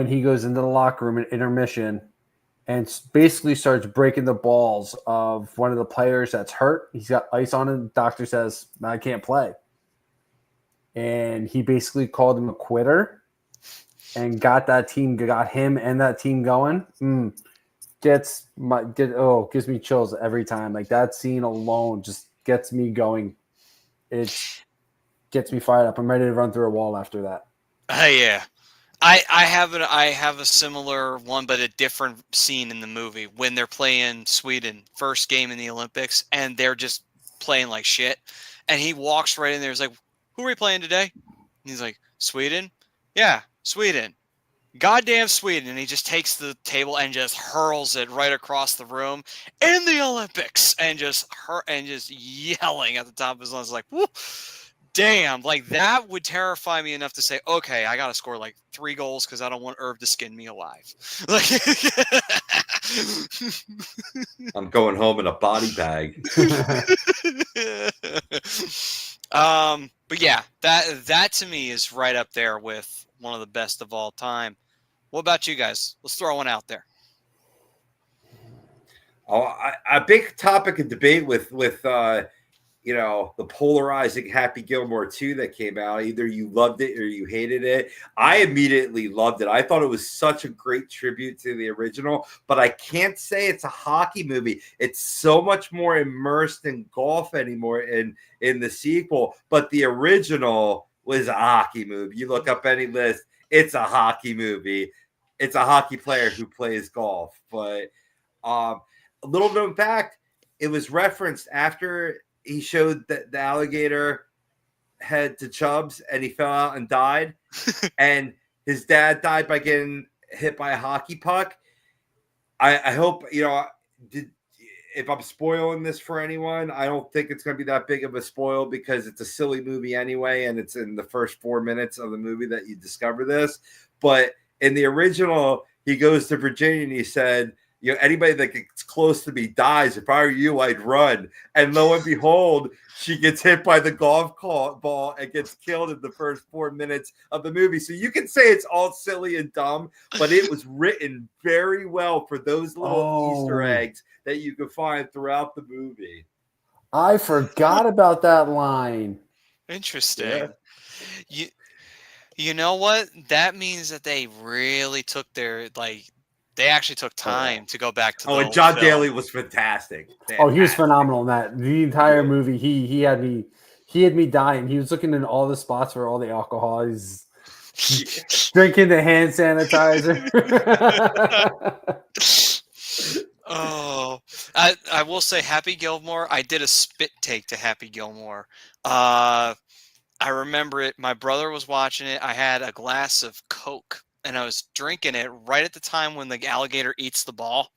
he goes into the locker room at intermission and basically starts breaking the balls of one of the players that's hurt. He's got ice on him. The doctor says, I can't play. And he basically called him a quitter and got him and that team going. Gives me chills every time. Like that scene alone just gets me going. It gets me fired up. I'm ready to run through a wall after that. Yeah. I have a similar one, but a different scene in the movie when they're playing Sweden, first game in the Olympics, and they're just playing like shit. And he walks right in there. He's like, "Who are we playing today?" And he's like, "Sweden." Yeah, Sweden. Goddamn Sweden. And he just takes the table and just hurls it right across the room in the Olympics, and just yelling at the top of his lungs like, "Woo!" Damn, like that would terrify me enough to say, okay, I gotta score like 3 goals because I don't want Irv to skin me alive. Like, I'm going home in a body bag. But yeah, that to me is right up there with one of the best of all time. What about you guys? Let's throw one out there. Oh, a big topic of debate with the polarizing Happy Gilmore 2 that came out. Either you loved it or you hated it. I immediately loved it. I thought it was such a great tribute to the original, but I can't say it's a hockey movie. It's so much more immersed in golf anymore in the sequel, but the original was a hockey movie. You look up any list, it's a hockey movie. It's a hockey player who plays golf. But a little known fact, it was referenced after he showed the alligator head to Chubbs and he fell out and died. And his dad died by getting hit by a hockey puck. I hope, if I'm spoiling this for anyone, I don't think it's going to be that big of a spoil because it's a silly movie anyway. And it's in the first 4 minutes of the movie that you discover this. But in the original, he goes to Virginia and he said, anybody that gets close to me dies. If I were you, I'd run. And lo and behold, she gets hit by the golf ball and gets killed in the first 4 minutes of the movie. So you can say it's all silly and dumb, but it was written very well for those little Easter eggs that you could find throughout the movie. I forgot about that line. Interesting. Yeah. You know what? That means that they really took they actually took time to go back to the and John Daly was fantastic. Oh, he was phenomenal in that. The entire movie, he had me dying. He was looking in all the spots for all the alcohol. He's drinking the hand sanitizer. Oh, I will say Happy Gilmore. I did a spit take to Happy Gilmore. Uh, I remember it. My brother was watching it. I had a glass of Coke and I was drinking it right at the time when the alligator eats the ball.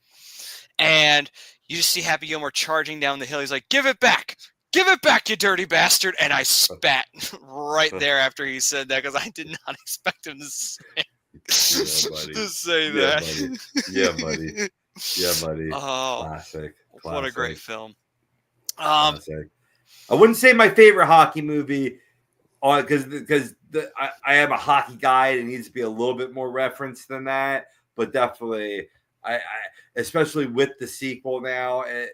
And you just see Happy Gilmore charging down the hill. He's like, "Give it back! Give it back, you dirty bastard!" And I spat right there after he said that because I did not expect him to say, buddy. to say Yeah, that. buddy. Yeah, buddy. Yeah, buddy. Oh, Classic. what a great Classic. film. Classic. I wouldn't say my favorite hockey movie on because I am a hockey guy. It needs to be a little bit more reference than that, but definitely I especially with the sequel now, it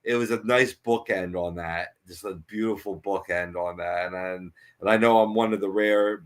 was a nice bookend on that, just a beautiful bookend on that, and I know I'm one of the rare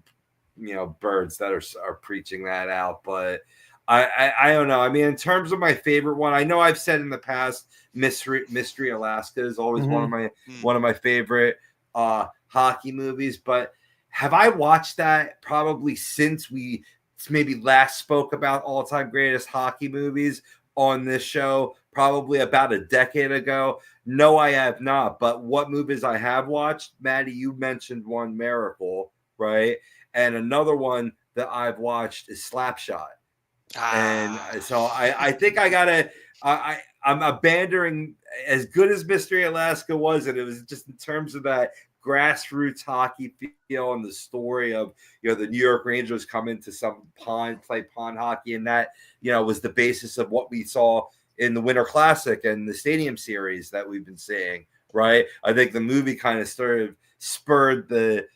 birds that are preaching that out, but I don't know. I mean, in terms of my favorite one, I know I've said in the past, Mystery Alaska is always one of my favorite hockey movies. But have I watched that probably since we maybe last spoke about all-time greatest hockey movies on this show? Probably about a decade ago. No, I have not. But what movies I have watched, Maddie, you mentioned one, Miracle, right? And another one that I've watched is Slapshot. And so I think I'm abandoning as good as Mystery Alaska was, and it was just in terms of that grassroots hockey feel and the story of the New York Rangers come into some play pond hockey, and that was the basis of what we saw in the Winter Classic and the Stadium Series that we've been seeing. Right, I think the movie kind of spurred the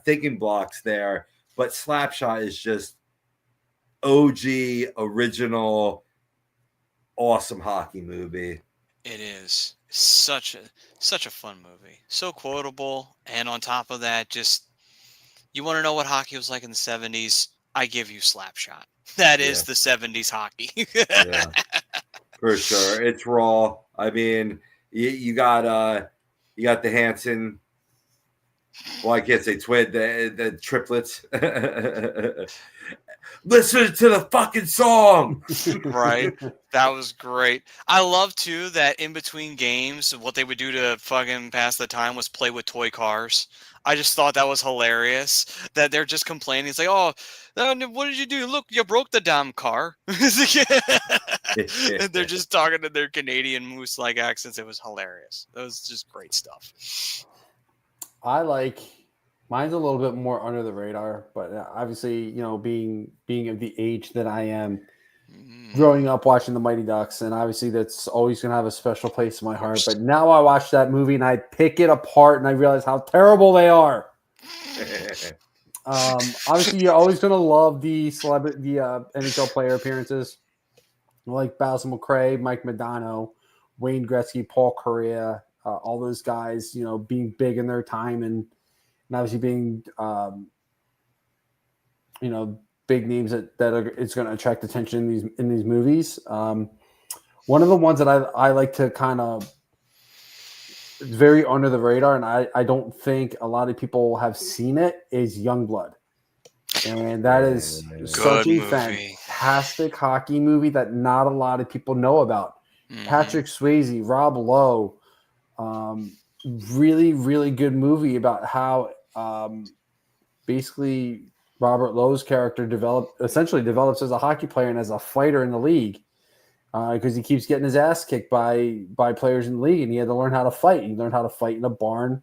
thinking blocks there, but Slapshot is just OG original awesome hockey movie. It is such a fun movie, so quotable, and on top of that, just you want to know what hockey was like in the 70s, I give you Slapshot. That is the 70s hockey. Yeah, for sure. It's raw. I mean, you got the Hanson. Well, I can't say twin, the triplets. Listen to the fucking song. Right. That was great. I love too that in between games, what they would do to fucking pass the time was play with toy cars. I just thought that was hilarious. That they're just complaining. It's like, "Oh, what did you do? Look, you broke the damn car." And they're just talking to their Canadian moose-like accents. It was hilarious. It was just great stuff. Mine's a little bit more under the radar, but obviously, being of the age that I am, growing up watching the Mighty Ducks, and obviously that's always going to have a special place in my heart. But now I watch that movie and I pick it apart and I realize how terrible they are. Obviously, you're always going to love the NHL player appearances, like Basil McRae, Mike Modano, Wayne Gretzky, Paul Correa, all those guys, being big in their time and obviously being, big names that it's going to attract attention in these movies. One of the ones that I like to kind of, it's very under the radar, and I don't think a lot of people have seen it, is Youngblood. And that is such a fantastic hockey movie that not a lot of people know about. Patrick Swayze, Rob Lowe, really, really good movie about how basically Robert Lowe's character essentially develops as a hockey player and as a fighter in the league because he keeps getting his ass kicked by players in the league, and he had to learn how to fight. He learned how to fight in a barn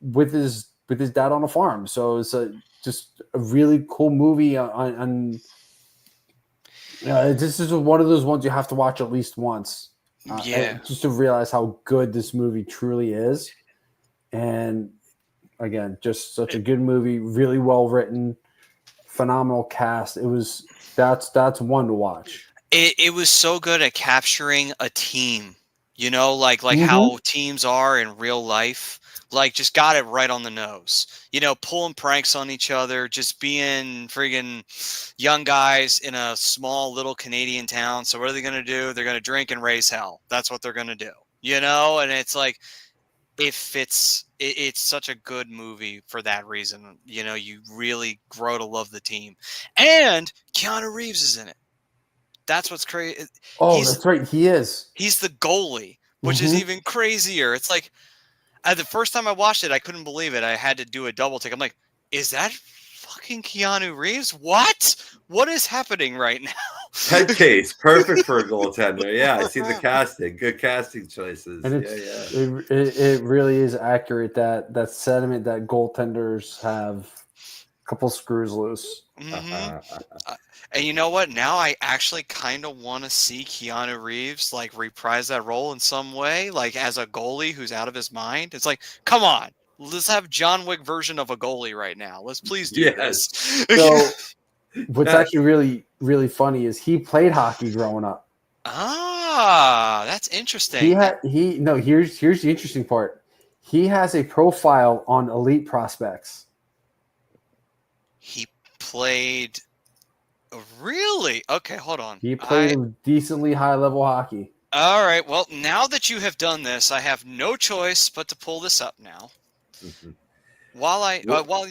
with his dad on a farm. So it's just a really cool movie. This is one of those ones you have to watch at least once. Just to realize how good this movie truly is. And again, just such a good movie, really well written, phenomenal cast. That's one to watch. It was so good at capturing a team, like how teams are in real life. Like, just got it right on the nose. Pulling pranks on each other, just being friggin' young guys in a small little Canadian town. So what are they going to do? They're going to drink and raise hell. That's what they're going to do, And it's like, it fits. It's such a good movie for that reason. You really grow to love the team. And Keanu Reeves is in it. That's what's crazy. Oh, He's that's right. He is. he's the goalie, which is Mhm. even crazier. It's like the first time I watched it, I couldn't believe it. I had to do a double take. I'm like, is that fucking Keanu Reeves? What is happening right now? Head case, perfect for a goaltender. Yeah, I see the casting. Good casting choices. And Yeah, it's yeah. it really is accurate that sentiment that goaltenders have a couple screws loose. hmm And you know what? Now I actually kind of want to see Keanu Reeves like reprise that role in some way, like as a goalie who's out of his mind. It's like, come on, let's have John Wick version of a goalie right now. Let's please do Yes. this. So what's That- actually really funny is he played hockey growing up. That's interesting. Here's the interesting part. He has a profile on Elite Prospects. He played. Really? Okay, hold on. He played decently high level hockey. All right. Well, now that you have done this, I have no choice but to pull this up now. While you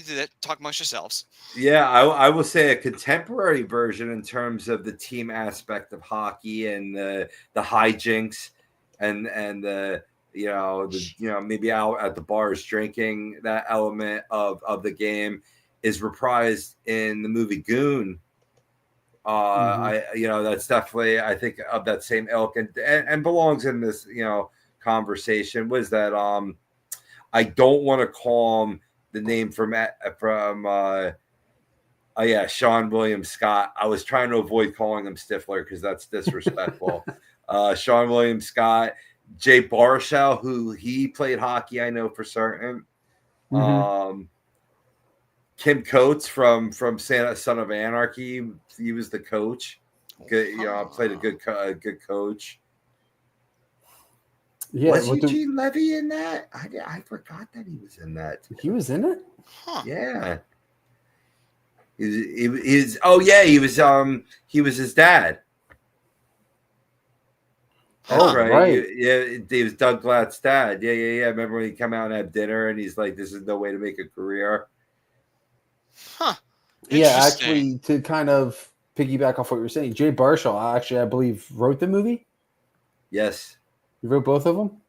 do that, talk amongst yourselves. Yeah, I will say a contemporary version in terms of the team aspect of hockey and the hijinks and the maybe out at the bars drinking, that element of the game is reprised in the movie Goon. That's definitely, I think, of that same ilk and belongs in this conversation. Was that I don't want to call him the name from Sean William Scott. I was trying to avoid calling him Stifler because that's disrespectful. Sean William Scott, Jay Baruchel, who he played hockey, I know for certain. Kim Coates from Son of Anarchy, he was the coach. Good, played a good coach. Yeah, was Eugene Levy in that? I forgot that he was in that. He was in it? Huh. Yeah. He was his dad. Oh, right. It was Doug Glatt's dad. Yeah. Remember when he come out and have dinner and he's like, "This is no way to make a career." Huh. Yeah, actually, to kind of piggyback off what you were saying, Jay Baruchel actually, I believe, wrote the movie. Yes. You wrote both of them?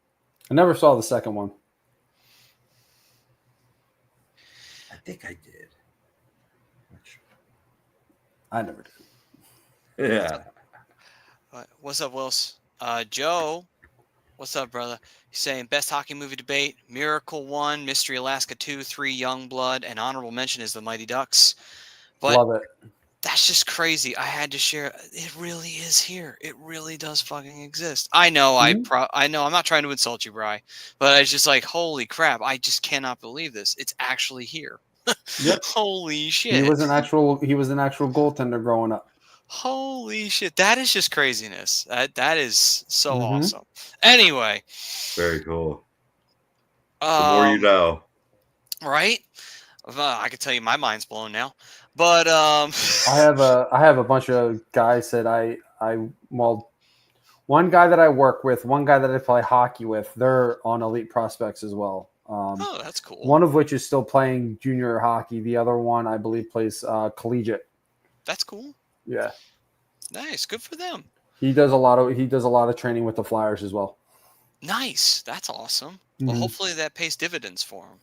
I never saw the second one. I think I did. I never did. Yeah. What's up, Wills? Joe, what's up, brother? He's saying best hockey movie debate: Miracle 1, Mystery Alaska 2, 3, Young Blood, and honorable mention is The Mighty Ducks. But love it. That's just crazy. I had to share. It really is here. It really does fucking exist. I know. I know. I'm not trying to insult you, Bri, but it's just like, holy crap! I just cannot believe this. It's actually here. Yep. Holy shit! He was an actual goaltender growing up. Holy shit! That is just craziness. That is so awesome. Anyway, very cool. The more you know, right? I can tell you, my mind's blown now. But I have a bunch of guys that one guy that I work with, one guy that I play hockey with, they're on Elite Prospects as well. Oh, that's cool. One of which is still playing junior hockey. The other one, I believe, plays collegiate. That's cool. Yeah. Nice. Good for them. He does a lot of training with the Flyers as well. Nice. That's awesome. Well, hopefully that pays dividends for him.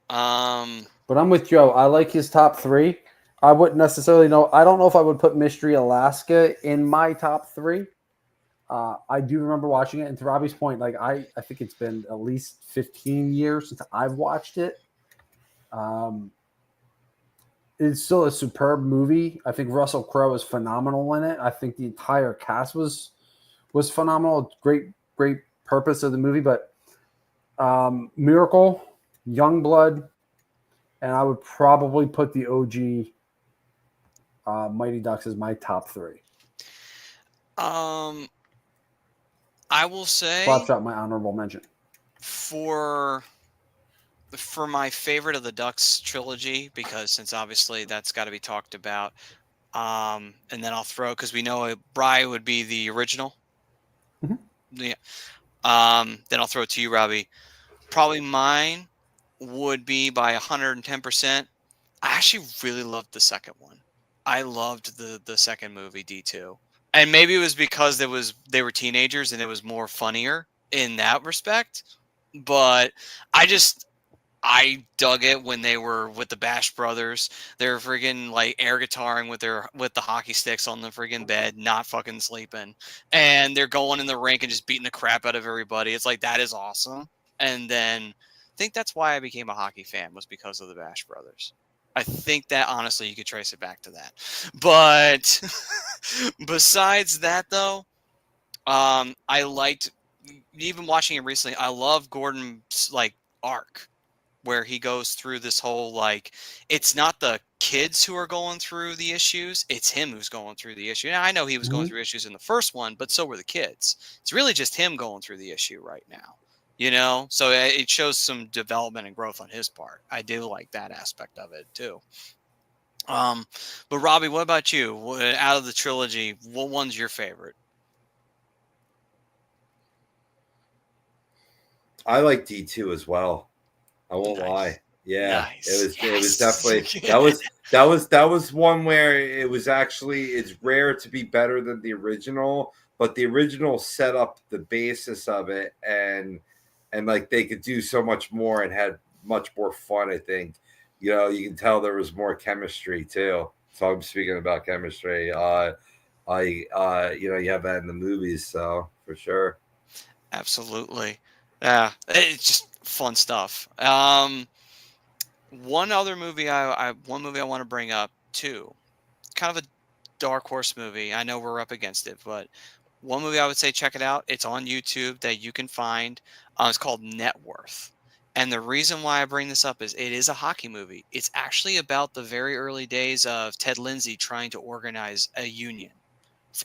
But I'm with Joe. I like his top three. I wouldn't necessarily know. I don't know if I would put Mystery Alaska in my top three. I do remember watching it, and to Robbie's point, like I think it's been at least 15 years since I've watched it. It's still a superb movie. I think Russell Crowe is phenomenal in it. I think the entire cast was phenomenal. Great purpose of the movie, but Miracle, Youngblood, and I would probably put the OG Mighty Ducks as my top three. I will say Slapshot, my honorable mention. For my favorite of the Ducks trilogy, because since obviously that's got to be talked about, and then I'll throw, because we know Bri would be the original. Yeah. Then I'll throw it to you, Robbie. Probably mine would be by 110%. I actually really loved the second one. I loved the second movie, D2. And maybe it was because they were teenagers and it was more funnier in that respect. But I dug it when they were with the Bash Brothers. They're friggin' like air guitaring with the hockey sticks on the friggin' bed, not fucking sleeping. And they're going in the rink and just beating the crap out of everybody. It's like that is awesome. And then I think that's why I became a hockey fan, was because of the Bash Brothers. I think that honestly you could trace it back to that. But besides that though, I liked, even watching it recently, I love Gordon's like arc where he goes through this whole, like, it's not the kids who are going through the issues, it's him who's going through the issue. Now I know he was going through issues in the first one, but so were the kids. It's really just him going through the issue right now, you know? So it shows some development and growth on his part. I do like that aspect of it too. But Robbie, what about you? Out of the trilogy, what one's your favorite? I like D2 as well. I won't Nice. lie. Yeah, Nice. it was Yes. definitely that was one where it was actually, it's rare to be better than the original, but the original set up the basis of it, and like they could do so much more and had much more fun. I think, you know, you can tell there was more chemistry too. So I'm speaking about chemistry. You know, you have that in the movies, so for sure. Absolutely. Yeah, it's just fun stuff. One other movie one movie I want to bring up too, kind of a dark horse movie. I know we're up against it, but one movie I would say check it out. It's on YouTube that you can find. It's called Net Worth. And the reason why I bring this up is it is a hockey movie. It's actually about the very early days of Ted Lindsay trying to organize a union.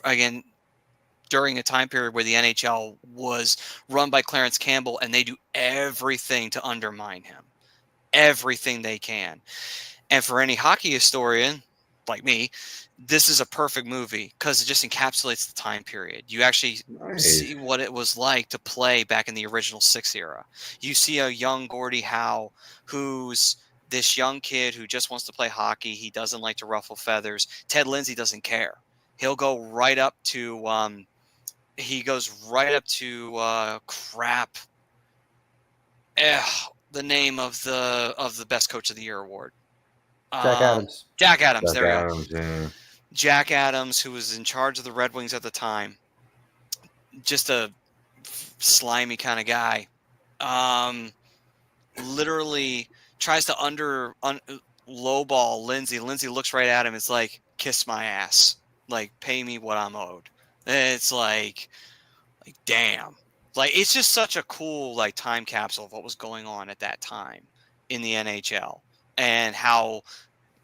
Again, during a time period where the NHL was run by Clarence Campbell and they do everything to undermine him. Everything they can. And for any hockey historian like me, this is a perfect movie because it just encapsulates the time period. You actually Nice. see what it was like to play back in the original Six era. You see a young Gordie Howe who's this young kid who just wants to play hockey. He doesn't like to ruffle feathers. Ted Lindsay doesn't care. He'll go right up to crap. The name of the best coach of the year award. Jack Adams. Jack Adams. Jack There we go. Adams, yeah. Jack Adams, who was in charge of the Red Wings at the time, just a slimy kind of guy. Literally tries to lowball Lindsay. Lindsay looks right at him. It's like, kiss my ass. Like, pay me what I'm owed. And it's like damn. Like, it's just such a cool like time capsule of what was going on at that time in the NHL and how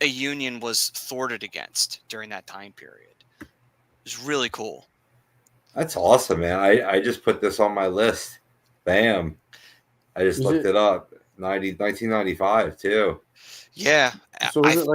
a union was thwarted against during that time period. It's really cool. That's awesome, man. I just put this on my list. Bam. I just looked it up. 1995 too. Yeah. So is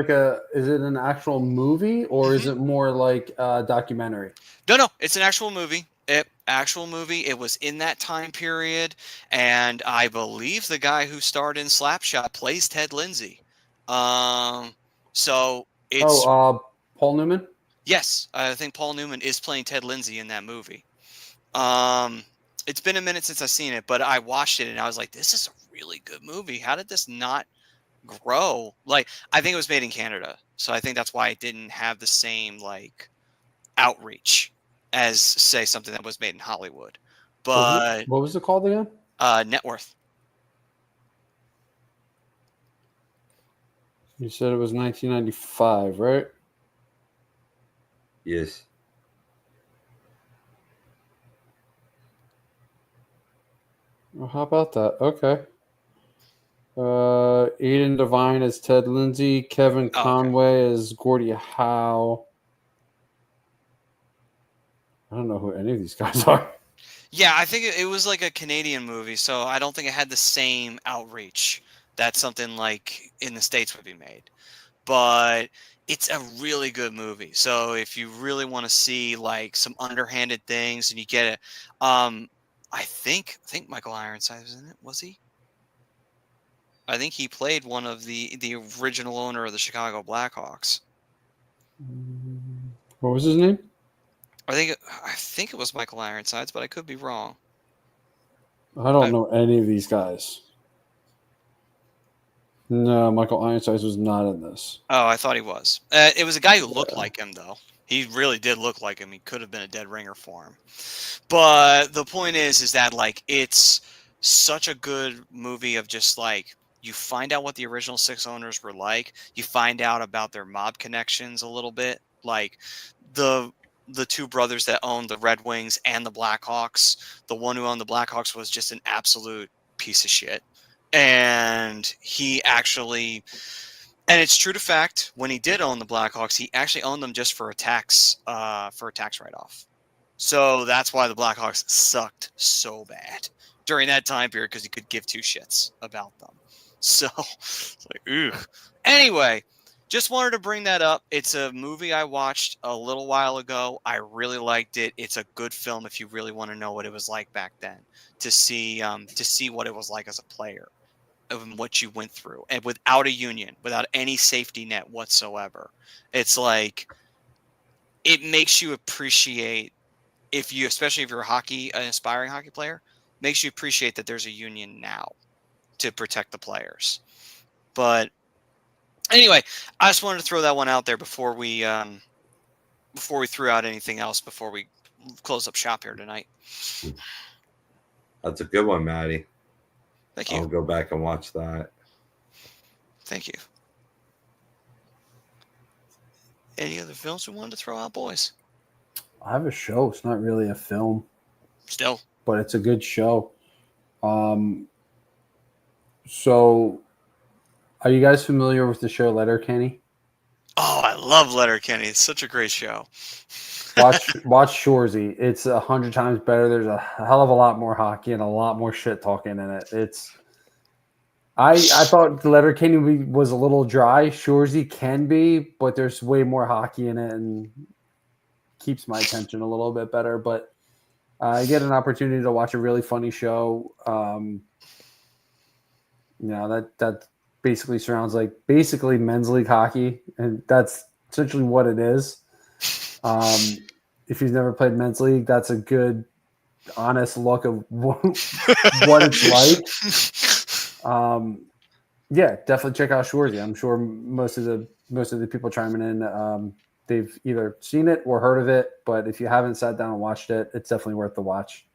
it an actual movie or is it more like a documentary? No, it's an actual movie. It was in that time period, and I believe the guy who starred in Slapshot plays Ted Lindsay. So it's Paul Newman? Yes, I think Paul Newman is playing Ted Lindsay in that movie. It's been a minute since I've seen it, but I watched it and I was like, this is a really good movie. How did this not grow? Like, I think it was made in Canada, so I think that's why it didn't have the same like outreach as say something that was made in Hollywood. But what was it called again? Net Worth. You said it was 1995, right? Yes. Well, how about that? Okay. Aidan Devine as Ted Lindsay, Kevin Conway as Gordie Howe. I don't know who any of these guys are. Yeah, I think it was like a Canadian movie, so I don't think it had the same outreach that something like in the States would be made. But it's a really good movie. So if you really want to see like some underhanded things and you get it, I think Michael Ironside was in it. Was he? I think he played one of the original owner of the Chicago Blackhawks. What was his name? I think it was Michael Ironsides, but I could be wrong. I don't know any of these guys. No, Michael Ironsides was not in this. Oh, I thought he was. It was a guy who looked like him, though. He really did look like him. He could have been a dead ringer for him. But the point is that like it's such a good movie of just like you find out what the original six owners were like. You find out about their mob connections a little bit, like the two brothers that owned the Red Wings and the Blackhawks. The one who owned the Blackhawks was just an absolute piece of shit. And he actually, and it's true to fact, when he did own the Blackhawks, he actually owned them just for a tax write-off. So that's why the Blackhawks sucked so bad during that time period, because he could give two shits about them. So, it's like, ugh. Anyway, just wanted to bring that up. It's a movie I watched a little while ago. I really liked it. It's a good film if you really want to know what it was like back then, to see what it was like as a player, of what you went through, and without a union, without any safety net whatsoever. It's like it makes you appreciate, especially if you're an aspiring hockey player, makes you appreciate that there's a union now to protect the players. But anyway, I just wanted to throw that one out there before we threw out anything else, before we close up shop here tonight. That's a good one, Maddie. Thank you. I'll go back and watch that. Thank you. Any other films we wanted to throw out, boys? I have a show. It's not really a film, Still. but it's a good show. So, are you guys familiar with the show Letterkenny? Oh, I love Letterkenny. It's such a great show. Watch Shoresy. It's 100 times better. There's a hell of a lot more hockey and a lot more shit talking in it. I thought Letterkenny was a little dry. Shoresy can be, but there's way more hockey in it and keeps my attention a little bit better. But I get an opportunity to watch a really funny show. That basically surrounds basically men's league hockey, and that's essentially what it is. If you've never played men's league, that's a good, honest look of what it's like. Yeah, definitely check out Shoresy. I'm sure most of the people chiming in, they've either seen it or heard of it. But if you haven't sat down and watched it, it's definitely worth the watch.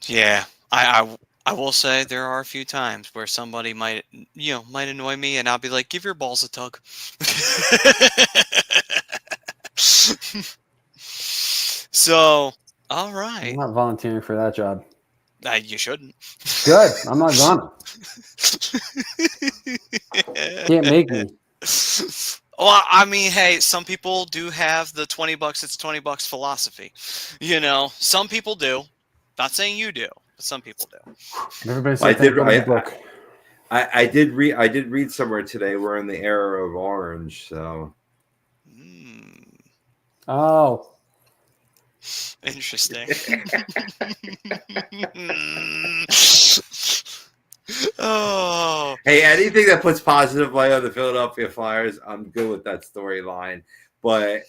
Yeah, I will say there are a few times where somebody might annoy me, and I'll be like, "Give your balls a tug." So, all right. I'm not volunteering for that job. You shouldn't. Good. I'm not gonna. Can't make me. Well, I mean, hey, some people do have the $20 it's $20 philosophy. Some people do. Not saying you do, but some people do. Everybody say thank you to the book. I did read somewhere today we're in the era of orange, so. Oh. Interesting. Oh. Hey, anything that puts positive light on the Philadelphia Flyers, I'm good with that storyline. But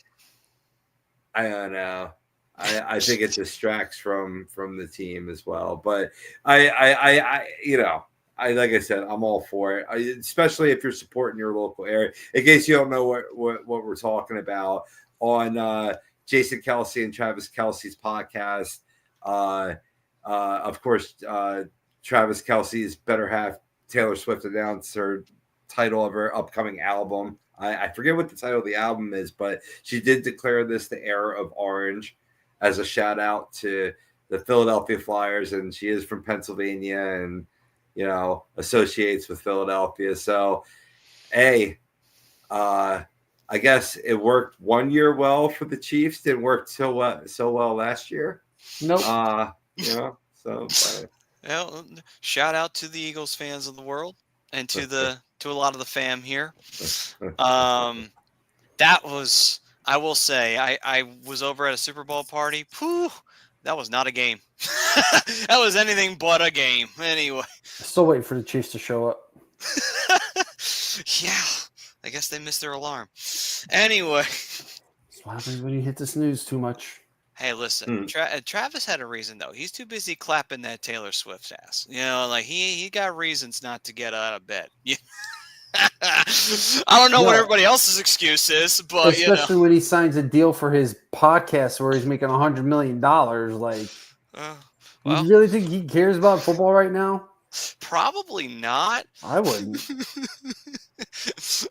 I don't know. I think it distracts from the team as well. But I like I said, I'm all for it, especially if you're supporting your local area. In case you don't know what we're talking about, on Jason Kelce and Travis Kelce's podcast, of course, Travis Kelce's better half, Taylor Swift, announced her title of her upcoming album. I forget what the title of the album is, but she did declare this the era of orange as a shout out to the Philadelphia Flyers. And she is from Pennsylvania and, associates with Philadelphia. So, hey, I guess it worked one year well for the Chiefs. Didn't work so well last year. Nope. Well, shout out to the Eagles fans of the world and to a lot of the fam here. That was, I will say, I was over at a Super Bowl party. Whew, that was not a game. That was anything but a game. Anyway. Still waiting for the Chiefs to show up. Yeah. I guess they missed their alarm. Anyway. what happens when you hit the snooze too much. Hey, listen, Hmm. Travis had a reason though. He's too busy clapping that Taylor Swift ass. You know, like he got reasons not to get out of bed. Yeah. I don't know what No, everybody else's excuse is, but you know. especially when he signs a deal for his podcast where he's making $100 million. Like, Uh, you well, really think he cares about football right now? probably not. I wouldn't.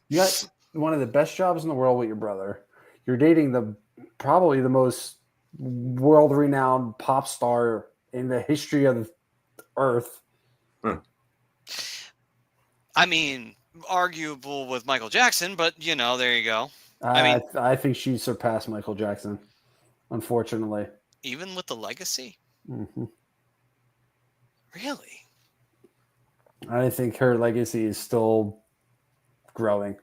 You got one of the best jobs in the world with your brother. You're dating probably the most world-renowned pop star in the history of the earth. I mean, arguable with Michael Jackson, but you know, there you go. I mean, I think she surpassed Michael Jackson, unfortunately. even with the legacy, Hmm. really. I think her legacy is still growing.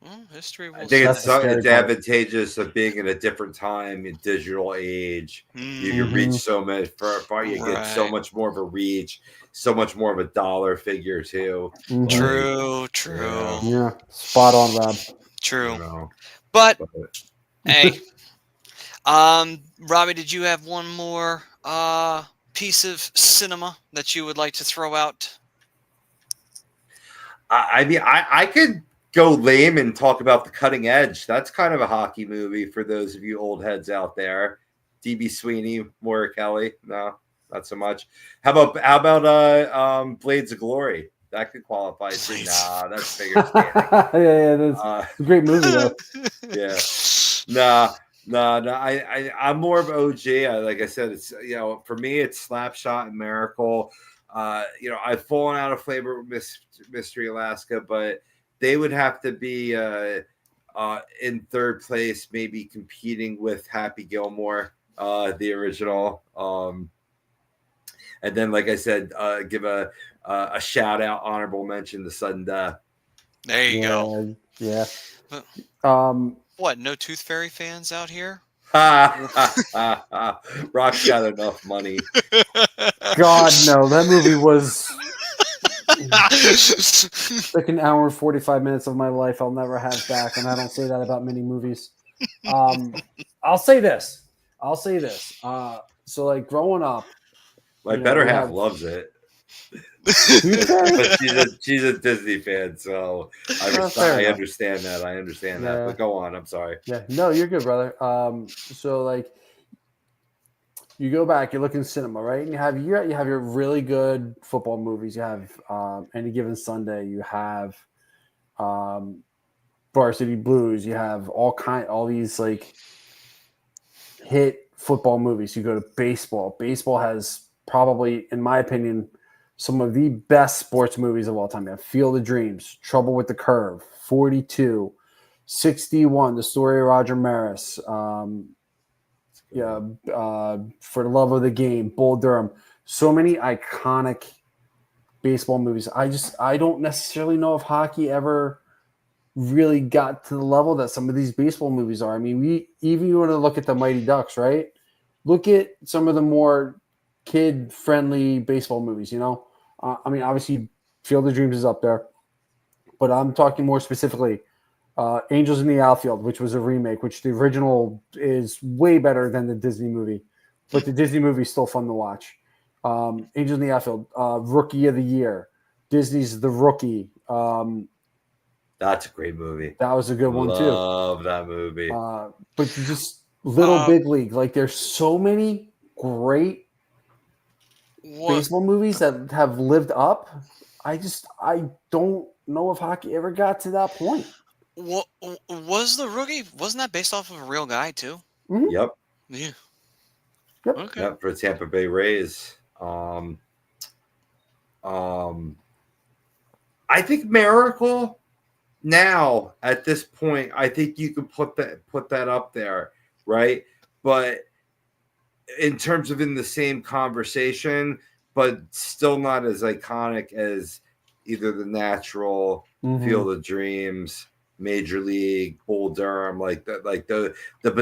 Well, history will I think say. That's the scary it's part. advantageous of being in a different time, in digital age. You can reach so much far. You get so Right. much more of a reach, so much more of a dollar figure too. Mhm. True, true, Yeah, spot on, Rob. true. You know, But but hey, Robbie, did you have one more piece of cinema that you would like to throw out? I mean, I could go lame and talk about The Cutting Edge. That's kind of a hockey movie for those of you old heads out there. DB Sweeney, Moira Kelly. No, not so much. How about Blades of Glory? That could qualify too. Blades. Nah, that's figure skating. Yeah, that's Uh, a great movie though. yeah. Nah. No. I'm more of OG. Like I said, it's for me, it's Slapshot and Miracle. I've fallen out of flavor with Mystery Alaska, but they would have to be in third place, maybe competing with Happy Gilmore, the original. And then, like I said, give a shout out, honorable mention to Sudden Death. There you go. Yeah. What? No Tooth Fairy fans out here? Rock's got enough money. God, no, that movie was like an hour and 45 minutes of my life I'll never have back, and I don't say that about many movies. I'll say this. So like growing up, My better half loves it. But she's a Disney fan, so I understand that. I understand that. But go on. I'm sorry. Yeah, no, you're good, brother. So like, you go back, you look in cinema, right? And you have your really good football movies. You have Any Given Sunday. You have Varsity Blues. You have all these like hit football movies. You go to baseball. Baseball has probably, in my opinion, some of the best sports movies of all time. You have Field of Dreams, Trouble with the Curve, 42, 61, The Story of Roger Maris, For the Love of the Game, Bull Durham. So many iconic baseball movies. I don't necessarily know if hockey ever really got to the level that some of these baseball movies are. I mean, you want to look at the Mighty Ducks, right? Look at some of the more kid-friendly baseball movies, I mean, obviously, Field of Dreams is up there, but I'm talking more specifically Angels in the Outfield, which was a remake, which the original is way better than the Disney movie, but the Disney movie is still fun to watch. Angels in the Outfield, Rookie of the Year, Disney's The Rookie. That's a great movie. That was a good one too. Love that movie. But just Little Big League, like there's so many great baseball movies that have lived up. I don't know if hockey ever got to that point. What was The Rookie? Wasn't that based off of a real guy too? Mm-hmm. Yep. Yeah. Yep. Okay. Yep. For Tampa Bay Rays. I think Miracle. Now at this point, I think you could put that up there, right? But in terms of in the same conversation, but still not as iconic as either The Natural, Field of Dreams, Major League, Bull Durham, but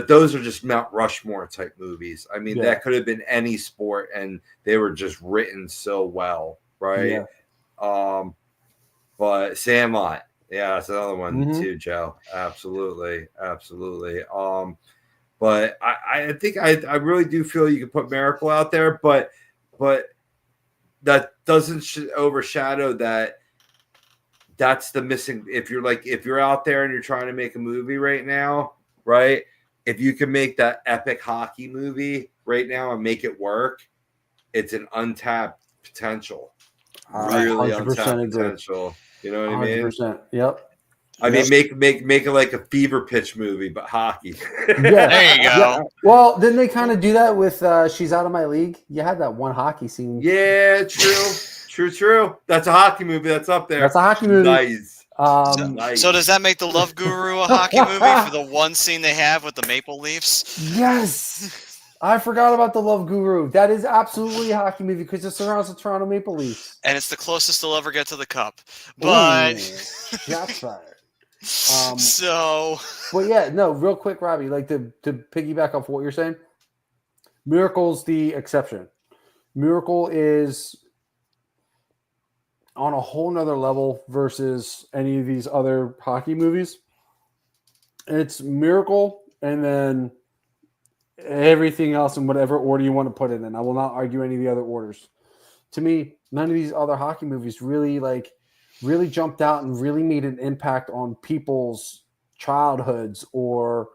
those are just Mount Rushmore type movies. I mean, that could have been any sport, and they were just written so well, right? Yeah. But Sandlot, Yeah, that's another one Mhm. too, Joe. Absolutely, absolutely. But I think I really do feel you can put Miracle out there, but that doesn't overshadow that. That's the missing. If you're out there and you're trying to make a movie right now, right? If you can make that epic hockey movie right now and make it work, it's an untapped potential. I Really 100% untapped agree. potential. You know what I mean? 100%. Yep. I mean, Yep. make it like a fever pitch movie, but hockey. Yeah. There you Yeah. go. Well, didn't they kind of do that with She's Out of My League? You had that one hockey scene. Yeah, true. That's a hockey movie. That's up there. That's a hockey movie. Nice. Nice. So does that make the Love Guru a hockey movie for the one scene they have with the Maple Leafs? Yes. I forgot about the Love Guru. That is absolutely a hockey movie because it surrounds the Toronto Maple Leafs. And it's the closest they'll ever get to the cup. But Shots fired. But yeah, no, real quick, Robbie, like to piggyback off what you're saying, Miracle's the exception. Miracle is on a whole nother level versus any of these other hockey movies. It's Miracle and then everything else in whatever order you want to put it in. I will not argue any of the other orders. To me, none of these other hockey movies really jumped out and really made an impact on people's childhoods or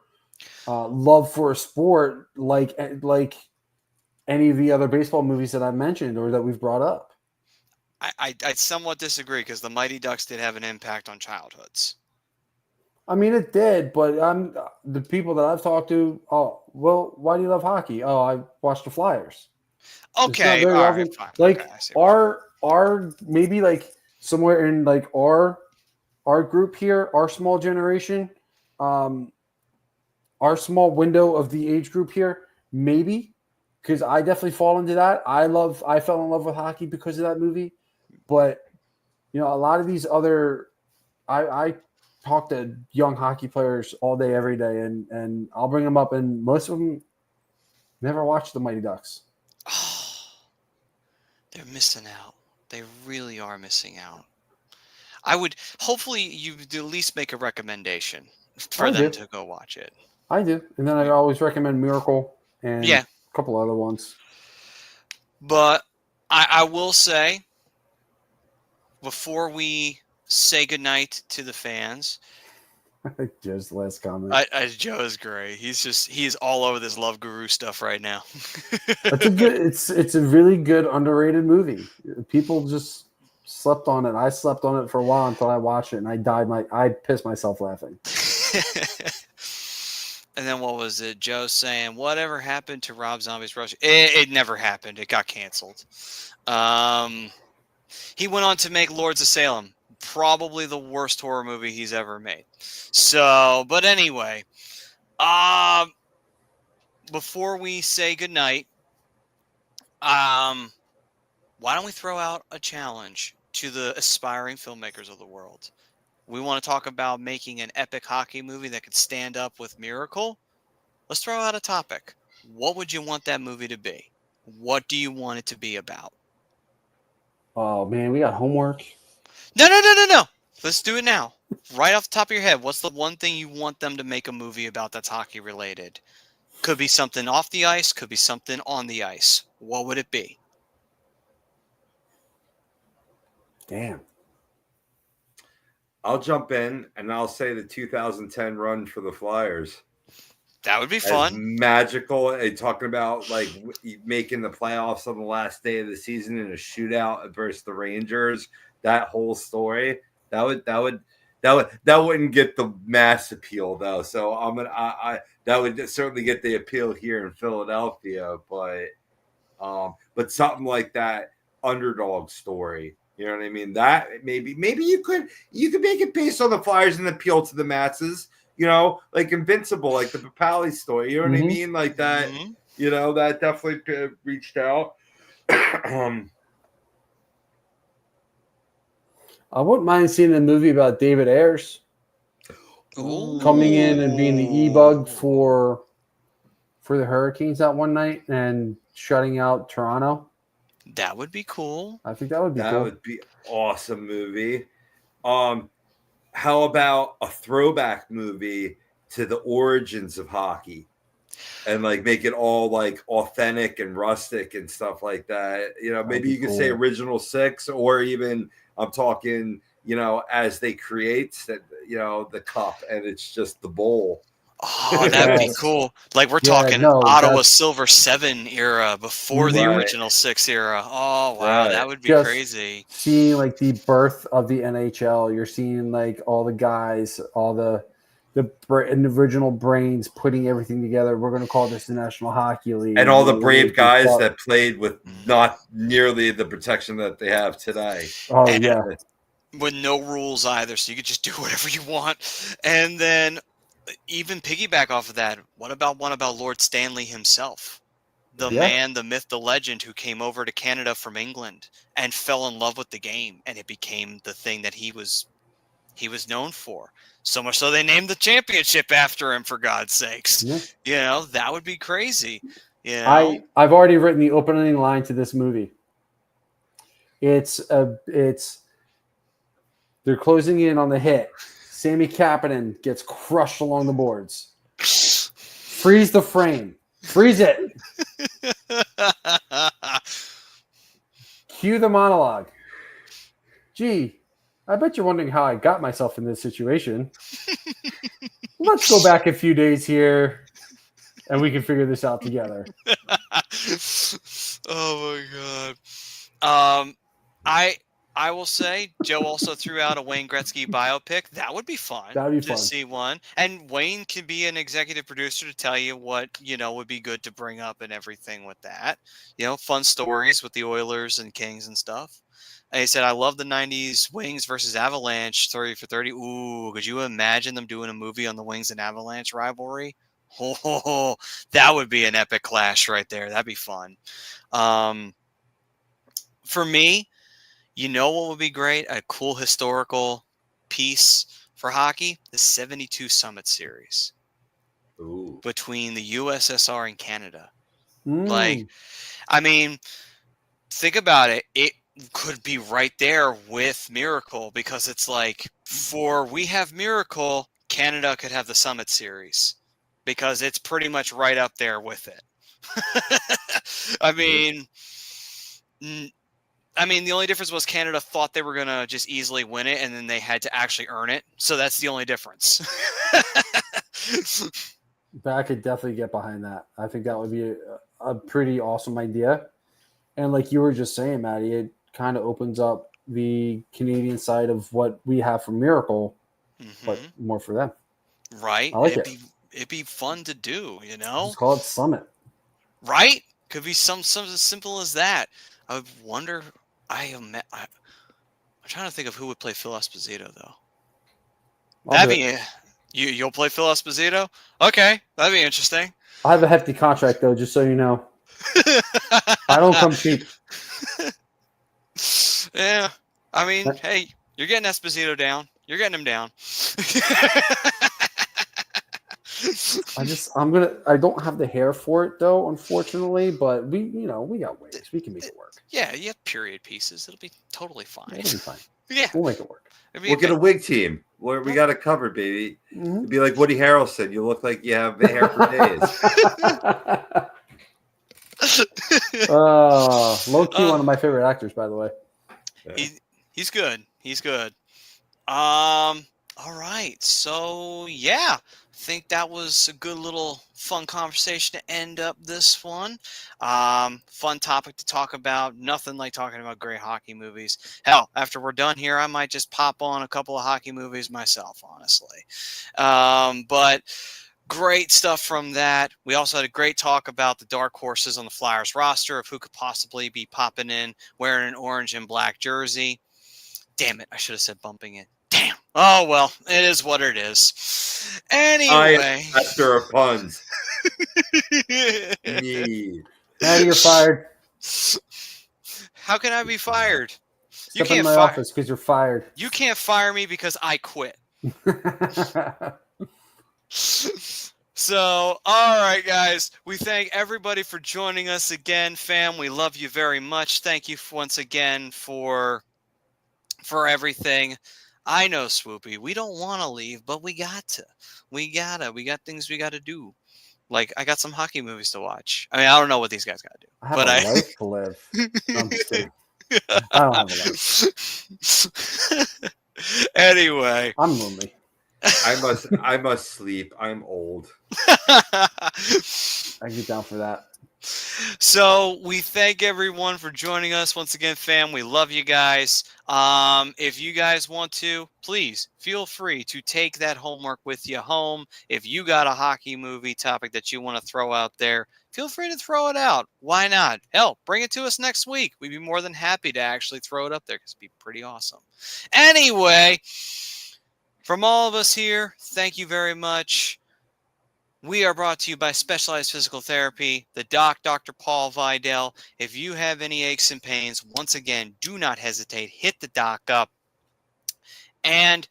love for a sport like any of the other baseball movies that I mentioned or that we've brought up. I somewhat disagree because the Mighty Ducks did have an impact on childhoods. I mean, it did, but the people that I've talked to, oh, well, why do you love hockey? Oh, I watched the Flyers. Okay, all right, fine. Like okay, our maybe like somewhere in like our group here, our small generation, our small window of the age group here, maybe because I definitely fall into that. I fell in love with hockey because of that movie, but a lot of these other, I talk to young hockey players all day, every day, and I'll bring them up, and most of them never watched the Mighty Ducks. Oh, they're missing out. They really are missing out. I would hopefully you at least make a recommendation for them to go watch it. I do, and then I always recommend Miracle and a couple other ones. But I will say, before we say goodnight to the fans, Joe's last comment. Joe is great. He's all over this Love Guru stuff right now. It's a really good underrated movie. People just slept on it. I slept on it for a while until I watched it, and I pissed myself laughing. And then what was it? Joe saying, "Whatever happened to Rob Zombie's Rush?" It never happened. It got canceled. He went on to make Lords of Salem, probably the worst horror movie he's ever made. So, but anyway, before we say goodnight, why don't we throw out a challenge to the aspiring filmmakers of the world? We want to talk about making an epic hockey movie that could stand up with Miracle. Let's throw out a topic. What would you want that movie to be? What do you want it to be about? Oh, man, we got homework. No. Let's do it now. Right off the top of your head, what's the one thing you want them to make a movie about that's hockey related? Could be something off the ice, could be something on the ice. What would it be? Damn. I'll jump in and I'll say the 2010 run for the Flyers. That would be fun. Magical. And talking about like making the playoffs on the last day of the season in a shootout versus the Rangers. That whole story. That wouldn't get the mass appeal though. So that would certainly get the appeal here in Philadelphia. But something like that underdog story. You know what I mean? That maybe you could make it based on the Flyers and appeal to the masses. You know, like Invincible, like the Papali story. You know what I mean? Like that. Mm-hmm. You know, that definitely reached out. I wouldn't mind seeing a movie about David Ayers coming in and being the e-bug for the Hurricanes that one night and shutting out Toronto. That would be cool. I think that would be cool. That would be awesome movie. how about a throwback movie to the origins of hockey? And like make it all like authentic and rustic and stuff like that. You know, maybe you could say original six, or even I'm talking, you know, as they create that, you know, the cup and it's just the bowl. Oh, that'd be cool. Like we're talking no, Ottawa that's- Silver 7 era before the Right. original 6 era. Oh wow, Right. that would be Just crazy. seeing like the birth of the NHL. You're seeing like all the guys, all the original brains putting everything together. We're going to call this the National Hockey League. And all the You know, brave like, guys thought- that played with not nearly the protection that they have today. Oh And- yeah, With no rules either, so you could just do whatever you want. And then even piggyback off of that, what about one about Lord Stanley himself? The Yeah. man, the myth, the legend who came over to Canada from England and fell in love with the game, and it became the thing that he was known for. So much so they named the championship after him, for God's sakes. Yeah. You know, that would be crazy. You know? I've already written the opening line to this movie. It's they're closing in on the hit. Sammy Kapanen gets crushed along the boards. Freeze the frame. Freeze it. Cue the monologue. Gee, I bet you're wondering how I got myself in this situation. Let's go back a few days here and we can figure this out together. Oh my god. I will say Joe also threw out a Wayne Gretzky biopic. That would be fun. That would be to fun. see one. And Wayne can be an executive producer to tell you what, you know, would be good to bring up and everything with that. You know, fun stories with the Oilers and Kings and stuff. And he said, I love the 90s Wings versus Avalanche 30 for 30. Ooh, could you imagine them doing a movie on the Wings and Avalanche rivalry? Oh, that would be an epic clash right there. That'd be fun. For me, you know what would be great? A cool historical piece for hockey? The 72 Summit Series Ooh. between the USSR and Canada. Mm. Like, I mean, think about it. It could be right there with Miracle, because it's like, for we have Miracle, Canada could have the Summit Series, because it's pretty much right up there with it. I mean, the only difference was Canada thought they were going to just easily win it, and then they had to actually earn it. So that's the only difference. But I could definitely get behind that. I think that would be a pretty awesome idea. And like you were just saying, Maddie, it kind of opens up the Canadian side of what we have for Miracle, but more for them. Right? I like It'd be fun to do, you know? Just call it Summit. Right? Could be something as simple as that. I wonder. I'm trying to think of who would play Phil Esposito, though. I'll That'd do be it. you'll play Phil Esposito? Okay, that'd be interesting. I have a hefty contract, though, just so you know. I don't come cheap. Yeah, I mean, hey, you're getting Esposito down. You're getting him down. I don't have the hair for it, though, unfortunately, but we got ways. We can make it work. Yeah, you have period pieces. It'll be totally fine. It'll be fine. Yeah, We'll make it work. We'll get a wig team. We got it covered, baby. Mhm. It'd be like Woody Harrelson. You look like you have the hair for days. Low key, one of my favorite actors, by the way. He's good. He's good. All right. So yeah, I think that was a good little fun conversation to end up this one. Fun topic to talk about. Nothing like talking about great hockey movies. Hell, after we're done here, I might just pop on a couple of hockey movies myself, honestly. But great stuff from that. We also had a great talk about the dark horses on the Flyers roster of who could possibly be popping in wearing an orange and black jersey. Damn it, I should have said bumping in. Damn. Oh, well, it is what it is. Anyway. Master of puns. Me. Maddie, you're fired. How can I be fired? Step in my office because you're fired. You can't fire me because I quit. So, all right, guys. We thank everybody for joining us again, fam. We love you very much. Thank you once again for everything. I know, Swoopy. We don't want to leave, but we got to. We got things we got to do. Like, I got some hockey movies to watch. I mean, I don't know what these guys got to do. I have but a life to live. No, I'm just kidding. I don't have a life. Anyway. I'm lonely. I must sleep. I'm old. I can get down for that. So we thank everyone for joining us once again, fam. We love you guys. If you guys want to, please feel free to take that homework with you home. If you got a hockey movie topic that you want to throw out there, feel free to throw it out. Why not? Hell, bring it to us next week. We'd be more than happy to actually throw it up there because it'd be pretty awesome. Anyway, from all of us here, thank you very much. We are brought to you by Specialized Physical Therapy, the doc, Dr. Paul Vidal. If you have any aches and pains, once again, do not hesitate. Hit the doc up. And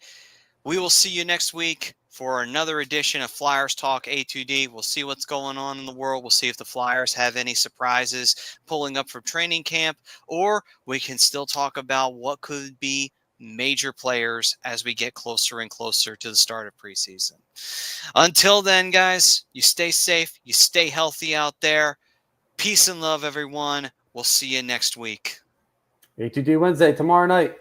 we will see you next week for another edition of Flyers Talk A2D. We'll see what's going on in the world. We'll see if the Flyers have any surprises pulling up from training camp, or we can still talk about what could be major players as we get closer and closer to the start of preseason. Until then, guys, you stay safe, you stay healthy out there. Peace and love, everyone. We'll see you next week. A2D Wednesday tomorrow night.